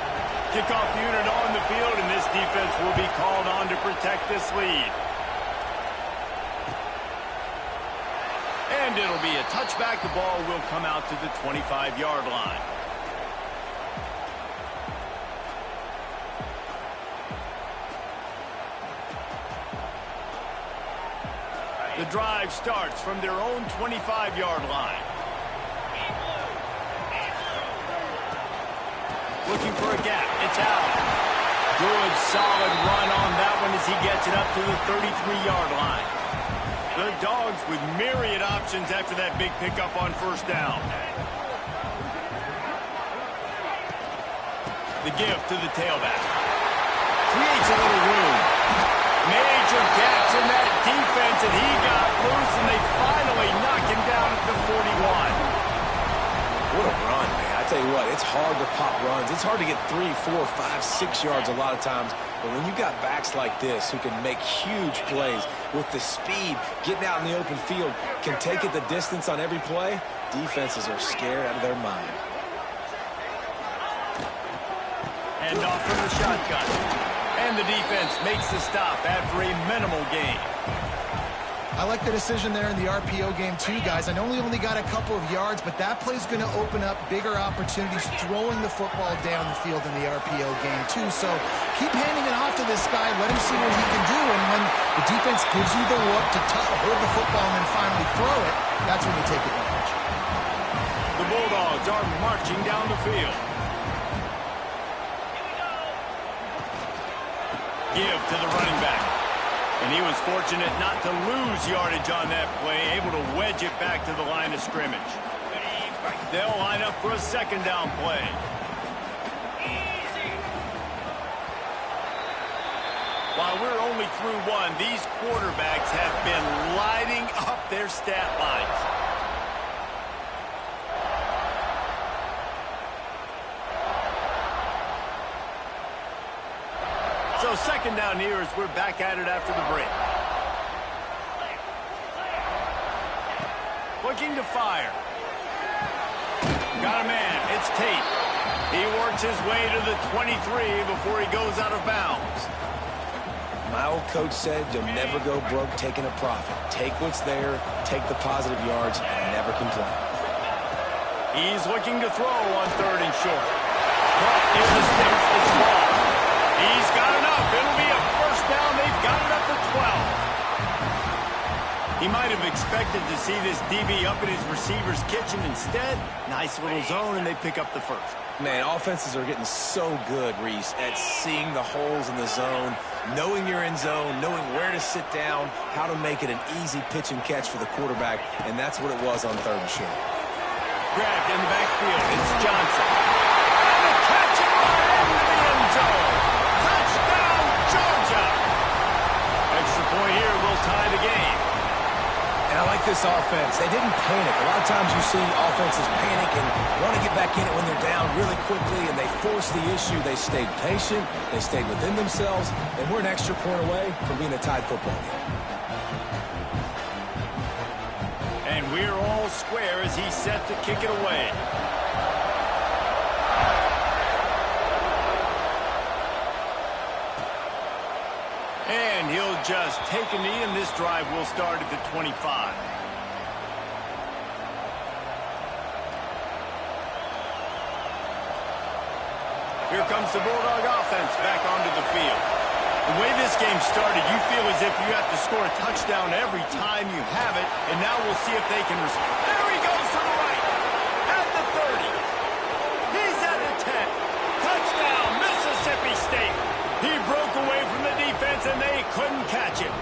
Kickoff unit on the field, and this defense will be called on to protect this lead. And it'll be a touchback. The ball will come out to the 25-yard line. The drive starts from their own 25-yard line. Looking for a gap. It's out. Good, solid run on that one as he gets it up to the 33-yard line. The Dogs with myriad options after that big pickup on 1st down. The give to the tailback. Creates a little room. Major gaps in that defense, and he got loose, and they finally knock him down at the 41. What a run, man. I tell you what, it's hard to pop runs. It's hard to get 3, 4, 5, 6 yards a lot of times. But when you got backs like this who can make huge plays with the speed, getting out in the open field, can take it the distance on every play, defenses are scared out of their mind. And off from the shotgun. And the defense makes the stop after a minimal gain. I like the decision there in the RPO game too, guys. I know we only got a couple of yards, but that play's going to open up bigger opportunities throwing the football down the field in the RPO game too. So keep handing it off to this guy. Let him see what he can do. And when the defense gives you the look to hold the football and then finally throw it, that's when you take advantage. The Bulldogs are marching down the field. Give to the running back. And he was fortunate not to lose yardage on that play, able to wedge it back to the line of scrimmage. They'll line up for a 2nd down play. While we're only through 1, these quarterbacks have been lighting up their stat lines. So 2nd down here as we're back at it after the break. Looking to fire. Got a man. It's Tate. He works his way to the 23 before he goes out of bounds. My old coach said you'll never go broke taking a profit. Take what's there, take the positive yards, and never complain. He's looking to throw on 3rd and short. Caught in the sticks. It's ball. He's got enough. It'll be a 1st down. They've got it up to 12. He might have expected to see this DB up in his receiver's kitchen. Instead, nice little zone, and they pick up the 1st. Man, offenses are getting so good, Reese, at seeing the holes in the zone, knowing you're in zone, knowing where to sit down, how to make it an easy pitch and catch for the quarterback, and that's what it was on 3rd and short. Grabbed in the backfield. It's Johnson. And a catch it right into the end zone. Touchdown, Georgia. Extra point here will tie the game. And I like this offense. They didn't panic. A lot of times you see offenses panic and want to get back in it when they're down really quickly, and they force the issue. They stayed patient. They stayed within themselves, and we're an extra point away from being a tied football game. And we're all square as he's set to kick it away. And he'll just take a knee, and this drive will start at the 25. Here comes the Bulldog offense back onto the field. The way this game started, you feel as if you have to score a touchdown every time you have it, and now we'll see if they can respond. There he goes to the right, at the 30. He's at the 10. Touchdown, Mississippi State. He broke away from the defense, and they couldn't catch him.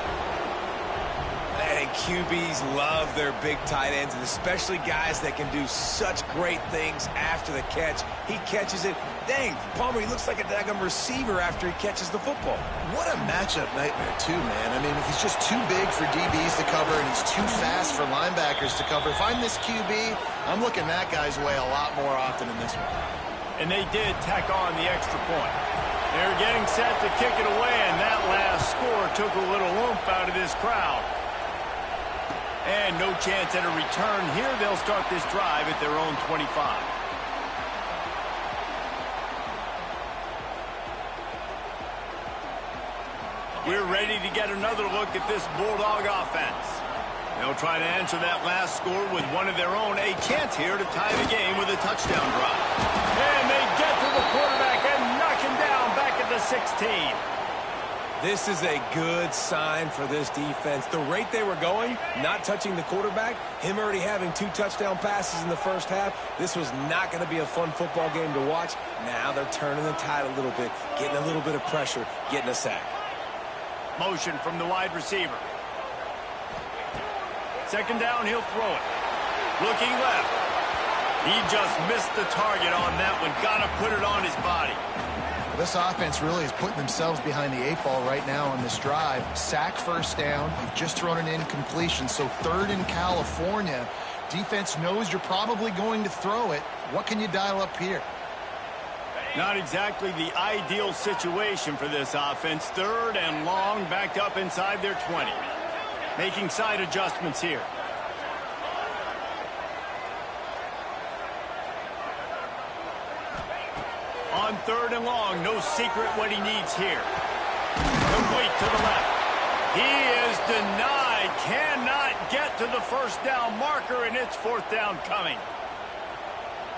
And QBs love their big tight ends, and especially guys that can do such great things after the catch. He catches it. Dang, Palmer, he looks like a daggum receiver after he catches the football. What a matchup nightmare, too, man. I mean, he's just too big for DBs to cover, and he's too fast for linebackers to cover. If I'm this QB, I'm looking that guy's way a lot more often in this one. And they did tack on the extra point. They're getting set to kick it away, and that last score took a little oomph out of this crowd. And no chance at a return here. They'll start this drive at their own 25. We're ready to get another look at this Bulldog offense. They'll try to answer that last score with one of their own. A chance here to tie the game with a touchdown drive. And they get to the quarterback and knock him down back at the 16. This is a good sign for this defense. The rate they were going, not touching the quarterback, him already having 2 touchdown passes in the first half, this was not going to be a fun football game to watch. Now they're turning the tide a little bit, getting a little bit of pressure, getting a sack. Motion from the wide receiver. Second down, he'll throw it. Looking left. He just missed the target on that one. Got to put it on his body. This offense really is putting themselves behind the 8 ball right now on this drive. Sack, first down. You've just thrown an incompletion, so 3rd in California. Defense knows you're probably going to throw it. What can you dial up here? Not exactly the ideal situation for this offense. 3rd and long, backed up inside their 20. Making side adjustments here. On 3rd and long, no secret what he needs here. Complete to the left. He is denied. Cannot get to the first down marker, and it's 4th down coming.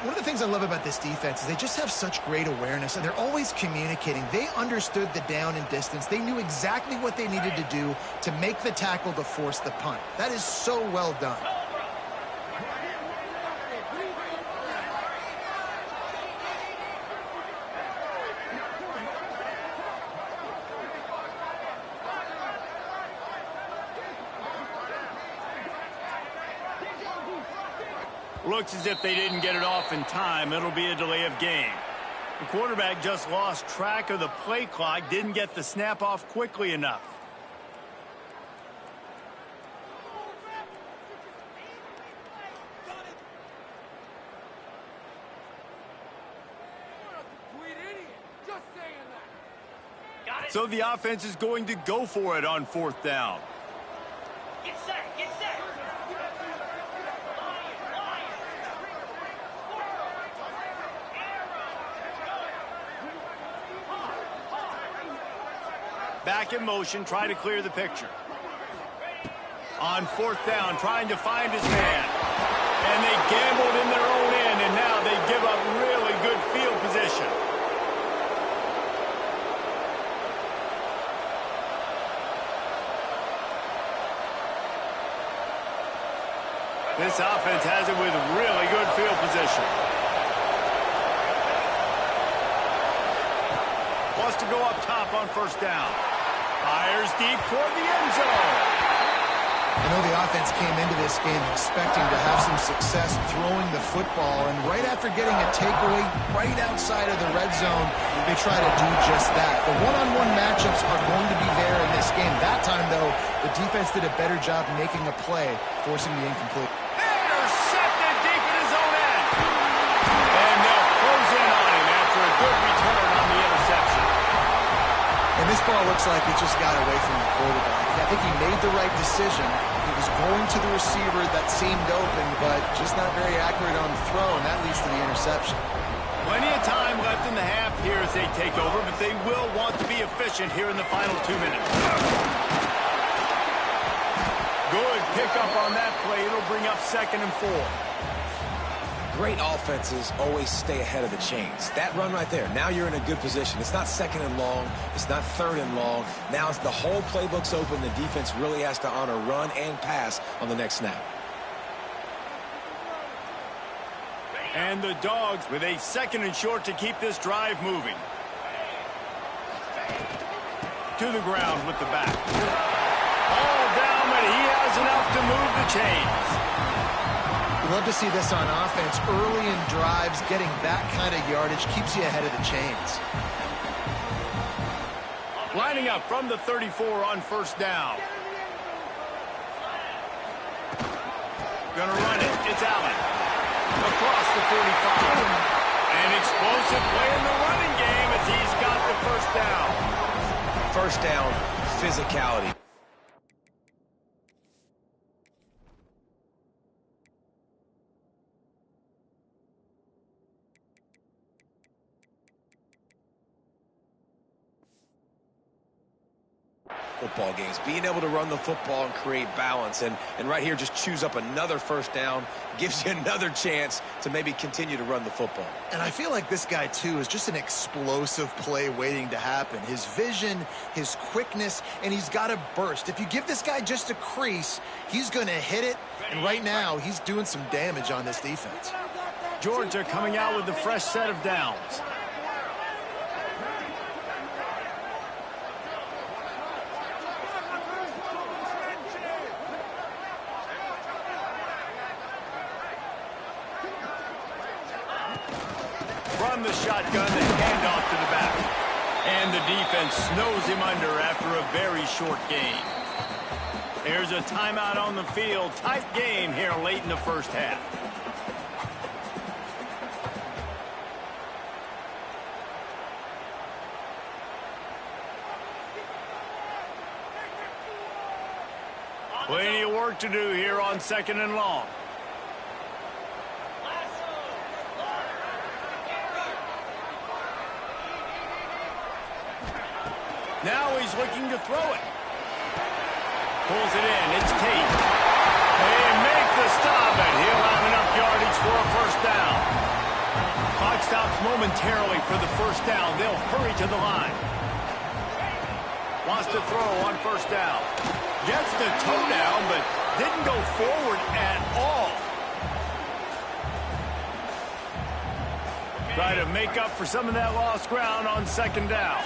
One of the things I love about this defense is they just have such great awareness, and they're always communicating. They understood the down and distance. They knew exactly what they needed to do to make the tackle to force the punt. That is so well done. Looks as if they didn't get it off in time. It'll be a delay of game. The quarterback just lost track of the play clock, didn't get the snap off quickly enough. So the offense is going to go for it on 4th down. Get set, get set. Back in motion, try to clear the picture. On 4th down, trying to find his man. And they gambled in their own end, and now they give up really good field position. This offense has it with really good field position. Wants to go up top on 1st down. Fires deep toward the end zone. I know the offense came into this game expecting to have some success throwing the football, and right after getting a takeaway right outside of the red zone, they try to do just that. The one-on-one matchups are going to be there in this game. That time, though, the defense did a better job making a play, forcing the incomplete. Intercepted deep in his own end. And they'll close in on him after a good return on the interception. And this ball looks like it just got away from the quarterback. I think he made the right decision. He was going to the receiver that seemed open, but just not very accurate on the throw, and that leads to the interception. Plenty of time left in the half here as they take over, but they will want to be efficient here in the final 2 minutes. Good pickup on that play. It'll bring up 2nd and 4. Great offenses always stay ahead of the chains. That run right there, now you're in a good position. It's not second and long. It's not third and long. Now it's the whole playbook's open. The defense really has to honor run and pass on the next snap. And the Dogs with a 2nd and short to keep this drive moving. To the ground with the back. All down, but he has enough to move the chains. We love to see this on offense. Early in drives, getting that kind of yardage keeps you ahead of the chains. Lining up from the 34 on 1st down. Gonna run it. It's Allen. Across the 45. An explosive play in the running game as he's got the 1st down. 1st down, physicality. Football games, being able to run the football and create balance, and right here just choose up another 1st down, gives you another chance to maybe continue to run the football. And I feel like this guy too is just an explosive play waiting to happen. His vision, his quickness, and he's got a burst. If you give this guy just a crease, he's going to hit it, and right now he's doing some damage on this defense. Georgia coming out with a fresh set of downs. From the shotgun, the handoff to the back. And the defense snows him under after a very short gain. There's a timeout on the field. Tight game here late in the 1st half. Plenty of work to do here on 2nd and long. Now he's looking to throw it. Pulls it in. It's Tate. They make the stop, and he'll have enough yardage for a 1st down. Clock stops momentarily for the 1st down. They'll hurry to the line. Wants to throw on 1st down. Gets the toe down, but didn't go forward at all. Try to make up for some of that lost ground on 2nd down.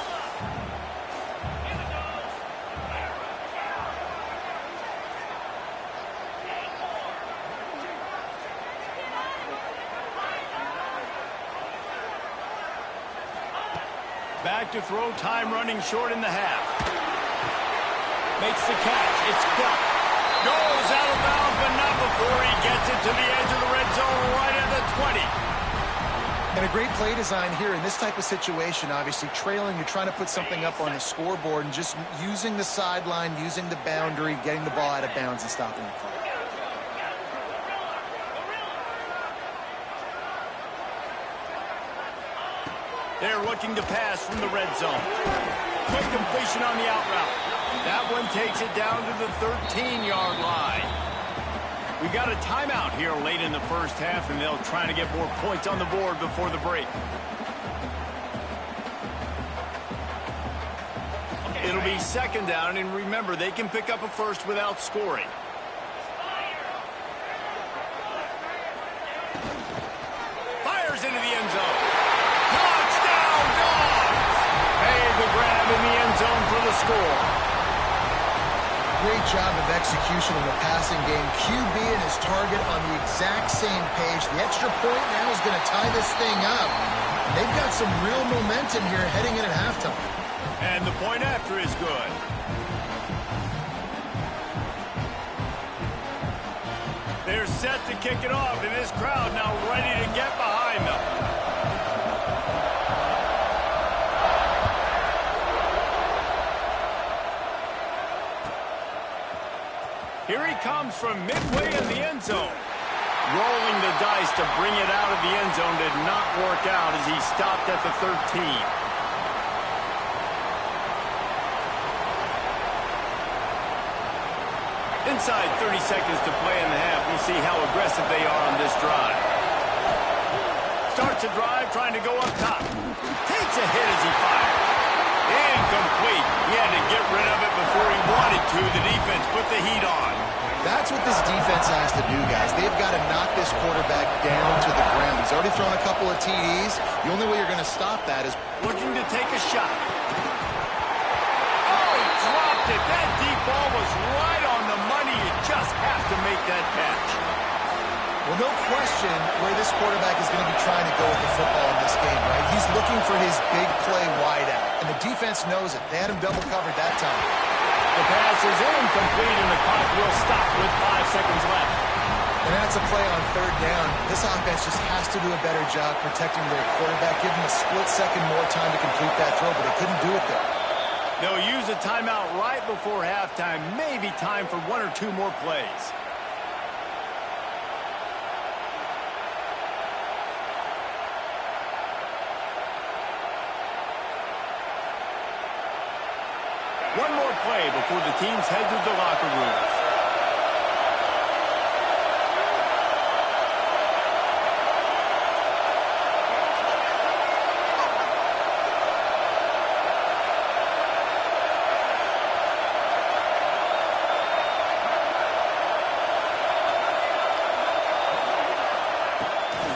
Back to throw, time running short in the half. Makes the catch. It's got. Goes out of bounds, but not before he gets it to the edge of the red zone right at the 20. And a great play design here in this type of situation. Obviously trailing, you're trying to put something up on the scoreboard, and just using the sideline, using the boundary, getting the ball out of bounds and stopping the clock. They're looking to pass from the red zone. Quick completion on the out route. That one takes it down to the 13-yard line. We got a timeout here late in the 1st half, and they'll try to get more points on the board before the break. It'll be 2nd down, and remember, they can pick up a 1st without scoring. Fires into the end zone. Touchdown, Dogs! Made the grab in the end zone for the score. Great job of execution in the passing game. QB and his target on the exact same page. The extra point now is going to tie this thing up. And they've got some real momentum here heading in at halftime. And the point after is good. They're set to kick it off, and this crowd now ready to get behind them. Here he comes from midway in the end zone. Rolling the dice to bring it out of the end zone did not work out as he stopped at the 13. Inside 30 seconds to play in the half. We'll see how aggressive they are on this drive. starts a drive trying to go up top. Takes a hit as he fires. Incomplete. He had to get rid of it before he wanted to. The defense put the heat on. That's what this defense has to do, guys. They've got to knock this quarterback down to the ground. He's already thrown a couple of TDs. The only way you're going to stop that is looking to take a shot. Oh, he dropped it. That deep ball was right on the money. You just have to make that catch. Well, no question where this quarterback is going to be trying to go with the football in this game, right? He's looking for his big play wide out, and the defense knows it. They had him double covered that time. The pass is incomplete, and the clock will stop with 5 seconds left. And that's a play on third down. This offense just has to do a better job protecting their quarterback, give him a split second more time to complete that throw, but they couldn't do it there. They'll use a timeout right before halftime. Maybe time for 1 or 2 more plays. One more play before the teams head to the locker rooms.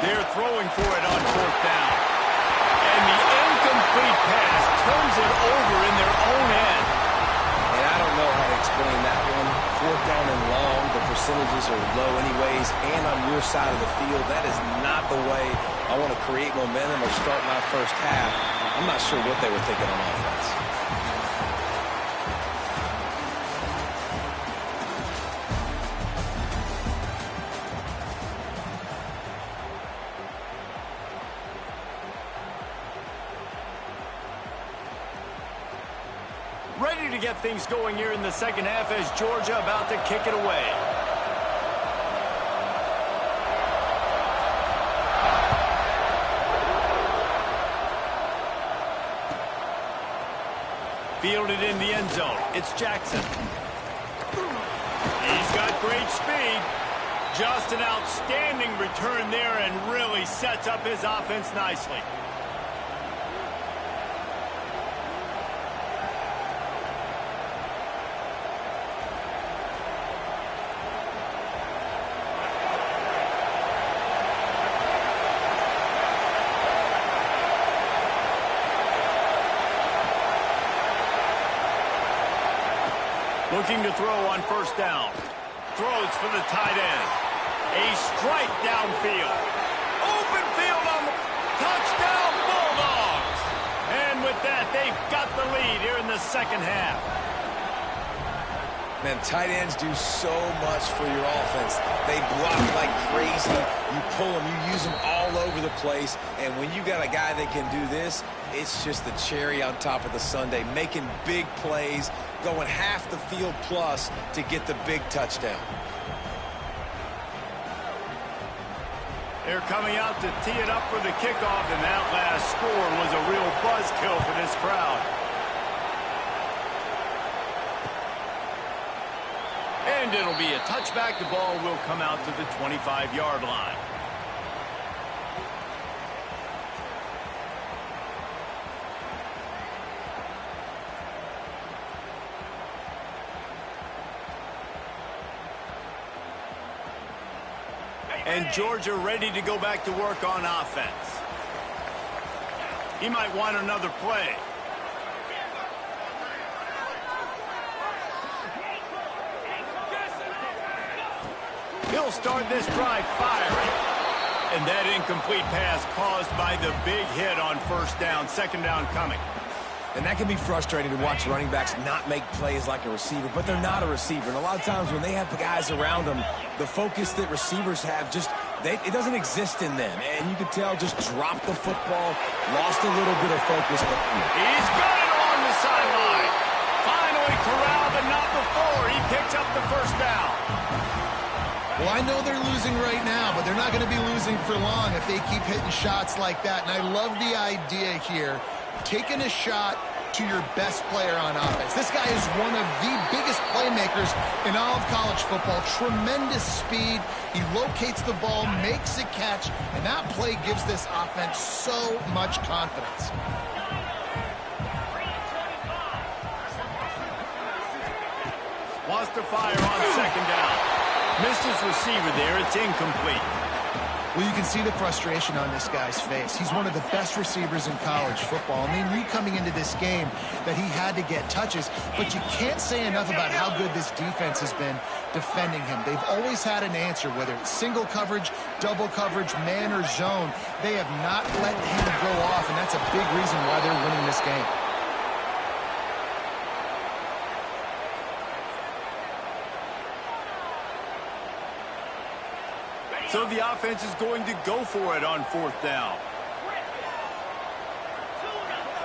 They're throwing for it on 4th down. And the incomplete pass turns it over in their own end. And I don't know how to explain that one. 4th down and long, the percentages are low anyways, and on your side of the field, that is not the way I want to create momentum or start my first half. I'm not sure what they were thinking on offense. Ready to get things going here in the second half as Georgia about to kick it away. Fielded in the end zone. It's Jackson. He's got great speed. Just an outstanding return there and really sets up his offense nicely. Looking to throw on 1st down. Throws for the tight end. A strike downfield. Open field on the touchdown Bulldogs. And with that, they've got the lead here in the second half. Man, tight ends do so much for your offense. They block like crazy. You pull them, you use them all over the place. And when you got a guy that can do this, it's just the cherry on top of the sundae, making big plays, going half the field plus to get the big touchdown. They're coming out to tee it up for the kickoff, and that last score was a real buzzkill for this crowd. And it'll be a touchback. The ball will come out to the 25-yard line. And Georgia ready to go back to work on offense. He might want another play. He'll start this drive firing. And that incomplete pass caused by the big hit on 1st down. 2nd down coming. And that can be frustrating to watch running backs not make plays like a receiver, but they're not a receiver. And a lot of times when they have the guys around them, the focus that receivers have it doesn't exist in them. And you can tell just dropped the football, lost a little bit of focus. But he's got it along the sideline. Finally corralled, but not before. He picks up the 1st down. Well, I know they're losing right now, but they're not going to be losing for long if they keep hitting shots like that. And I love the idea here. Taking a shot, to your best player on offense. This guy is one of the biggest playmakers in all of college football. Tremendous speed. He locates the ball, makes a catch, and that play gives this offense so much confidence. Wants to fire on second down. Missed his receiver there. It's incomplete. Well, you can see the frustration on this guy's face. He's one of the best receivers in college football. And they knew coming into this game that he had to get touches, but you can't say enough about how good this defense has been defending him. They've always had an answer, whether it's single coverage, double coverage, man or zone. They have not let him go off, and that's a big reason why they're winning this game. So the offense is going to go for it on fourth down.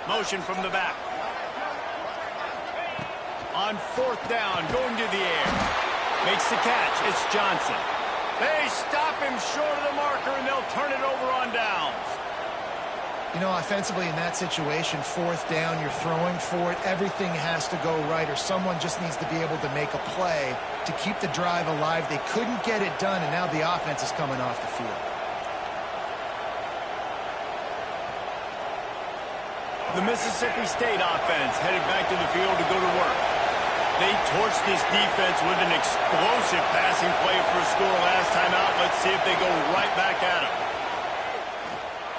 Motion from the back. On fourth down, going to the air. Makes the catch. It's Johnson. They stop him short of the marker, and they'll turn it over on downs. You know, offensively in that situation, fourth down, you're throwing for it. Everything has to go right, or someone just needs to be able to make a play to keep the drive alive. They couldn't get it done, and now the offense is coming off the field. The Mississippi State offense headed back to the field to go to work. They torched this defense with an explosive passing play for a score last time out. Let's see if they go right back at him.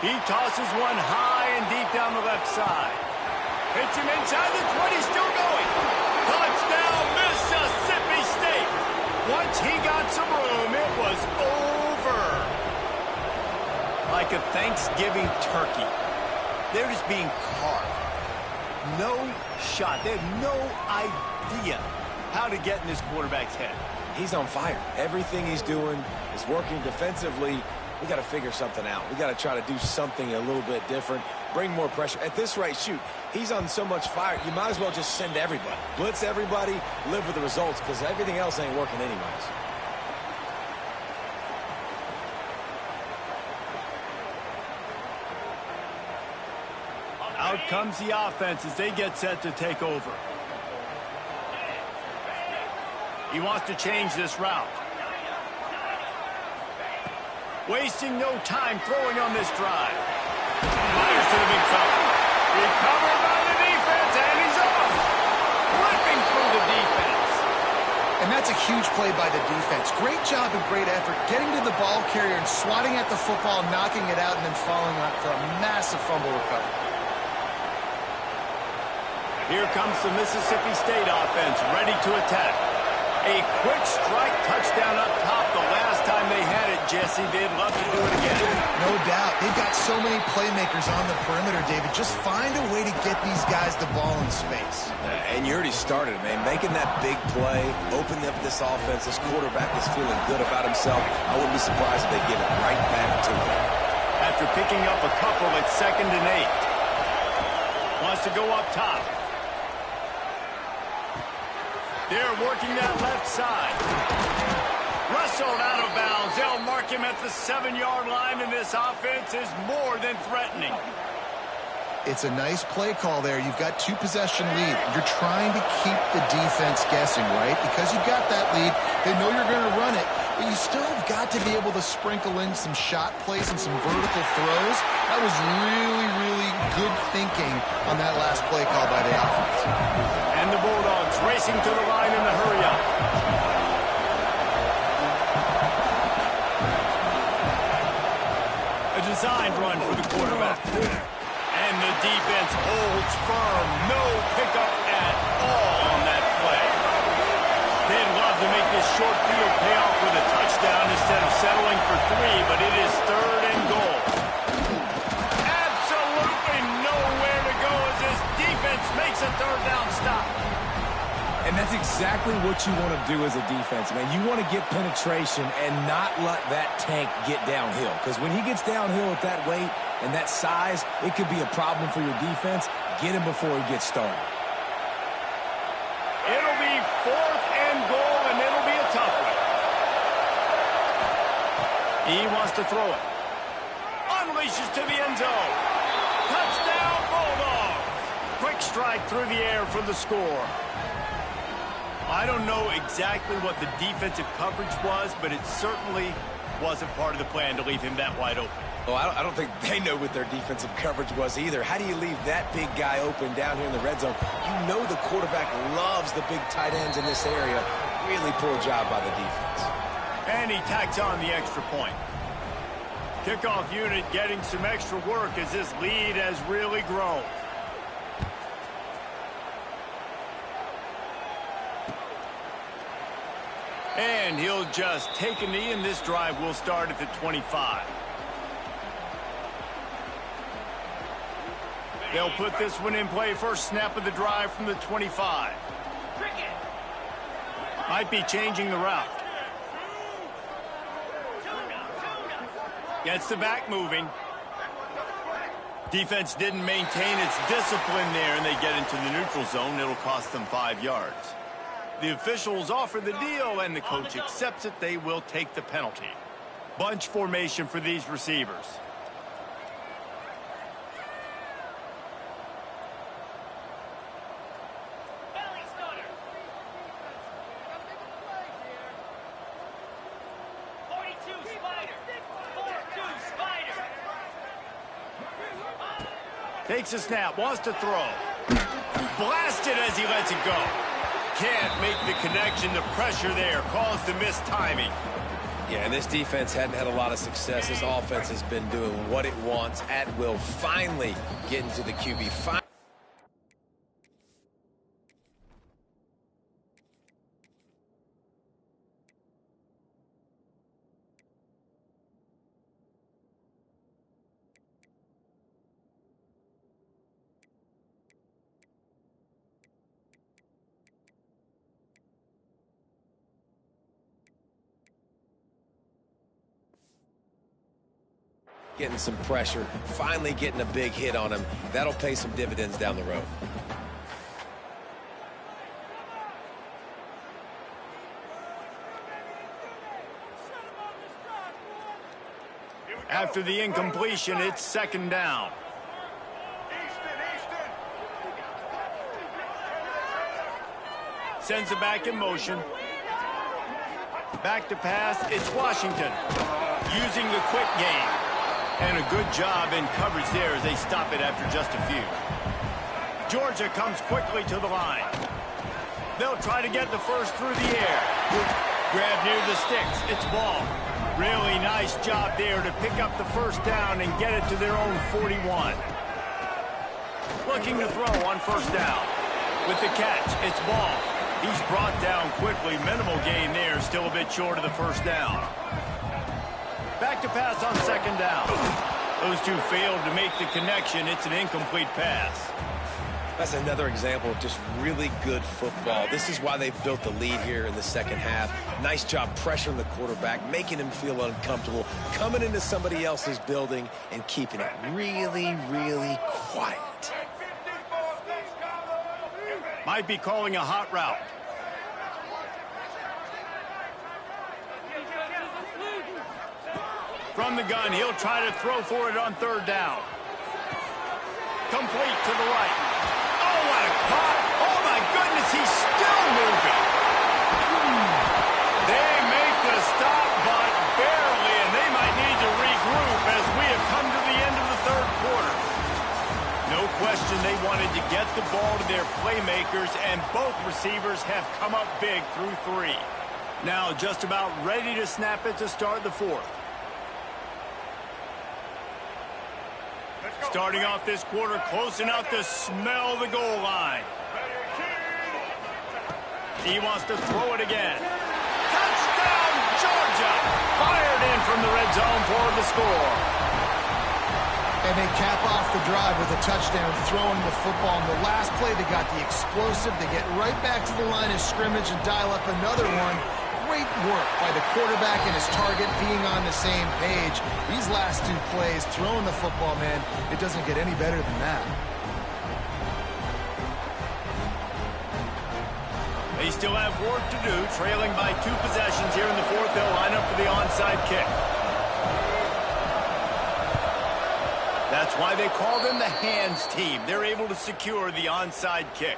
He tosses one high and deep down the left side. Hits him inside the 20, still going. Touchdown, Mississippi State. Once he got some room, it was over. Like a Thanksgiving turkey. They're just being carved. No shot. They have no idea how to get in this quarterback's head. He's on fire. Everything he's doing is working defensively. We got to figure something out. We got to try to do something a little bit different, bring more pressure. At this rate, shoot, he's on so much fire, you might as well just send everybody. Blitz everybody, live with the results, because everything else ain't working anyways. Out comes the offense as they get set to take over. He wants to change this route. Wasting no time throwing on this drive. Fires to the big fella. Recovered by the defense, and he's off. Ripping through the defense. And that's a huge play by the defense. Great job and great effort getting to the ball carrier and swatting at the football, knocking it out, and then falling on for a massive fumble recovery. Here comes the Mississippi State offense, ready to attack. A quick strike touchdown up top the last time they had it, Jesse. They'd love to do it again. No doubt. They've got so many playmakers on the perimeter, David. Just find a way to get these guys the ball in space. And you already started, man. Making that big play, opening up this offense. This quarterback is feeling good about himself. I wouldn't be surprised if they give it right back to him. After picking up a couple at 2nd and 8. Wants to go up top. They're working that left side. Wrestled out of bounds. They'll mark him at the 7-yard line, and this offense is more than threatening. It's a nice play call there. You've got 2-possession lead. You're trying to keep the defense guessing, right? Because you've got that lead. They know you're going to run it, but you still have got to be able to sprinkle in some shot plays and some vertical throws. That was really, really good thinking on that last play call by the offense. And the Bulldogs racing to the line in the hurry-up. A designed run for the quarterback. And the defense holds firm. No pickup at all on that play. They'd love to make this short field pay off with a touchdown instead of settling for 3, but it is 3rd and goal. Absolutely nowhere to go as this defense makes a 3rd down stop. And that's exactly what you want to do as a defense, man. You want to get penetration and not let that tank get downhill. Because when he gets downhill at that weight and that size, it could be a problem for your defense. Get him before he gets started. It'll be 4th and goal, and it'll be a tough one. He wants to throw it. Unleashes to the end zone. Touchdown, Bulldogs. Quick Quick strike through the air for the score. I don't know exactly what the defensive coverage was, but it certainly wasn't part of the plan to leave him that wide open. Well, I don't think they know what their defensive coverage was either. How do you leave that big guy open down here in the red zone? You know the quarterback loves the big tight ends in this area. Really poor job by the defense. And he tacks on the extra point. Kickoff unit getting some extra work as this lead has really grown. And he'll just take a knee, and this drive will start at the 25. They'll put this one in play. First snap of the drive from the 25. Might be changing the route. Gets the back moving. Defense didn't maintain its discipline there, and they get into the neutral zone. It'll cost them 5 yards. The officials offer the deal, and the coach accepts it. They will take the penalty. Bunch formation for these receivers. Belly stunner. 42 spider. 4-2 spider. Takes a snap, wants to throw. Blasted as he lets it go. Can't make the connection. The pressure there caused the missed timing. Yeah, and this defense hadn't had a lot of success. This offense has been doing what it wants at will. Finally getting to the QB. Getting some pressure, finally getting a big hit on him. That'll pay some dividends down the road. After the incompletion, it's second down. Sends it back in motion. Back to pass, it's Washington. Using the quick game. And a good job in coverage there as they stop it after just a few. Georgia comes quickly to the line. They'll try to get the first through the air. Grab near the sticks. It's ball. Really nice job there to pick up the first down and get it to their own 41. Looking to throw on first down. With the catch, it's ball. He's brought down quickly. Minimal gain there, still a bit short of the first down. Back to pass on second down. Those two failed to make the connection. It's an incomplete pass. That's another example of just really good football. This is why they've built the lead here in the second half. Nice job pressuring the quarterback, making him feel uncomfortable, coming into somebody else's building and keeping it really, really quiet. Might be calling a hot route. From the gun, he'll try to throw for it on third down. Complete to the right. Oh, what a caught. Oh, my goodness, he's still moving. They make the stop, but barely, and they might need to regroup as we have come to the end of the third quarter. No question they wanted to get the ball to their playmakers, and both receivers have come up big through three. Now just about ready to snap it to start the fourth. Starting off this quarter close enough to smell the goal line. He wants to throw it again. Touchdown, Georgia! Fired in from the red zone for the score. And they cap off the drive with a touchdown, throwing the football. In the last play, they got the explosive. They get right back to the line of scrimmage and dial up another one. Great work by the quarterback and his target being on the same page. These last two plays, throwing the football, man, it doesn't get any better than that. They still have work to do, trailing by 2 possessions here in the fourth. They'll line up for the onside kick. That's That's why they call them the hands team. They're able to secure the onside kick.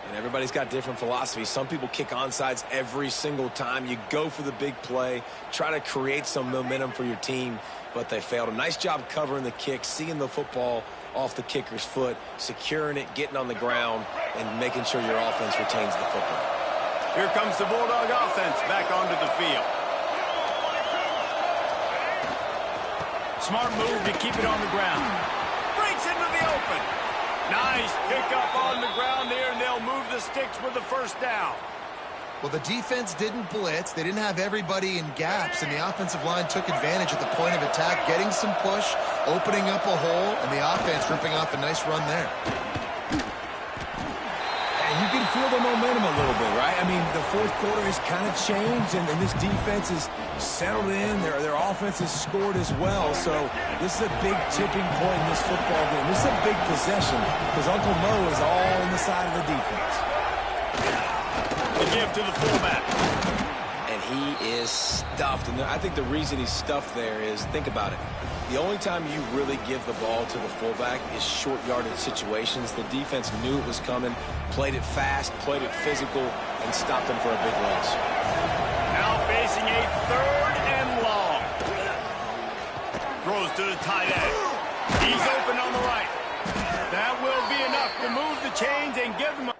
And everybody's got different philosophies. Some people kick onsides every single time. You go for the big play, try to create some momentum for your team, but they failed. A nice job covering the kick, seeing the football off the kicker's foot, securing it, getting on the ground, and making sure your offense retains the football. Here comes the Bulldog offense back onto the field. Smart move to keep it on the ground. Breaks into the open. Nice pickup on the ground there, and they'll move the sticks with the first down. Well, the defense didn't blitz. They didn't have everybody in gaps, and the offensive line took advantage at the point of attack, getting some push, opening up a hole, and the offense ripping off a nice run there. And you can feel the momentum a little bit, right? I mean, the fourth quarter has kind of changed, and this defense is settled in. Their offense has scored as well, so this is a big tipping point in this football game. This is a big possession because Uncle Mo is all on the side of the defense. The give to the fullback. And he is stuffed. And I think the reason he's stuffed there is, think about it. The only time you really give the ball to the fullback is short yardage situations. The defense knew it was coming, played it fast, played it physical, and stopped him for a big loss. Now facing a 3rd and long. Throws to the tight end. He's open on the right. That will be enough to move the chains and give them a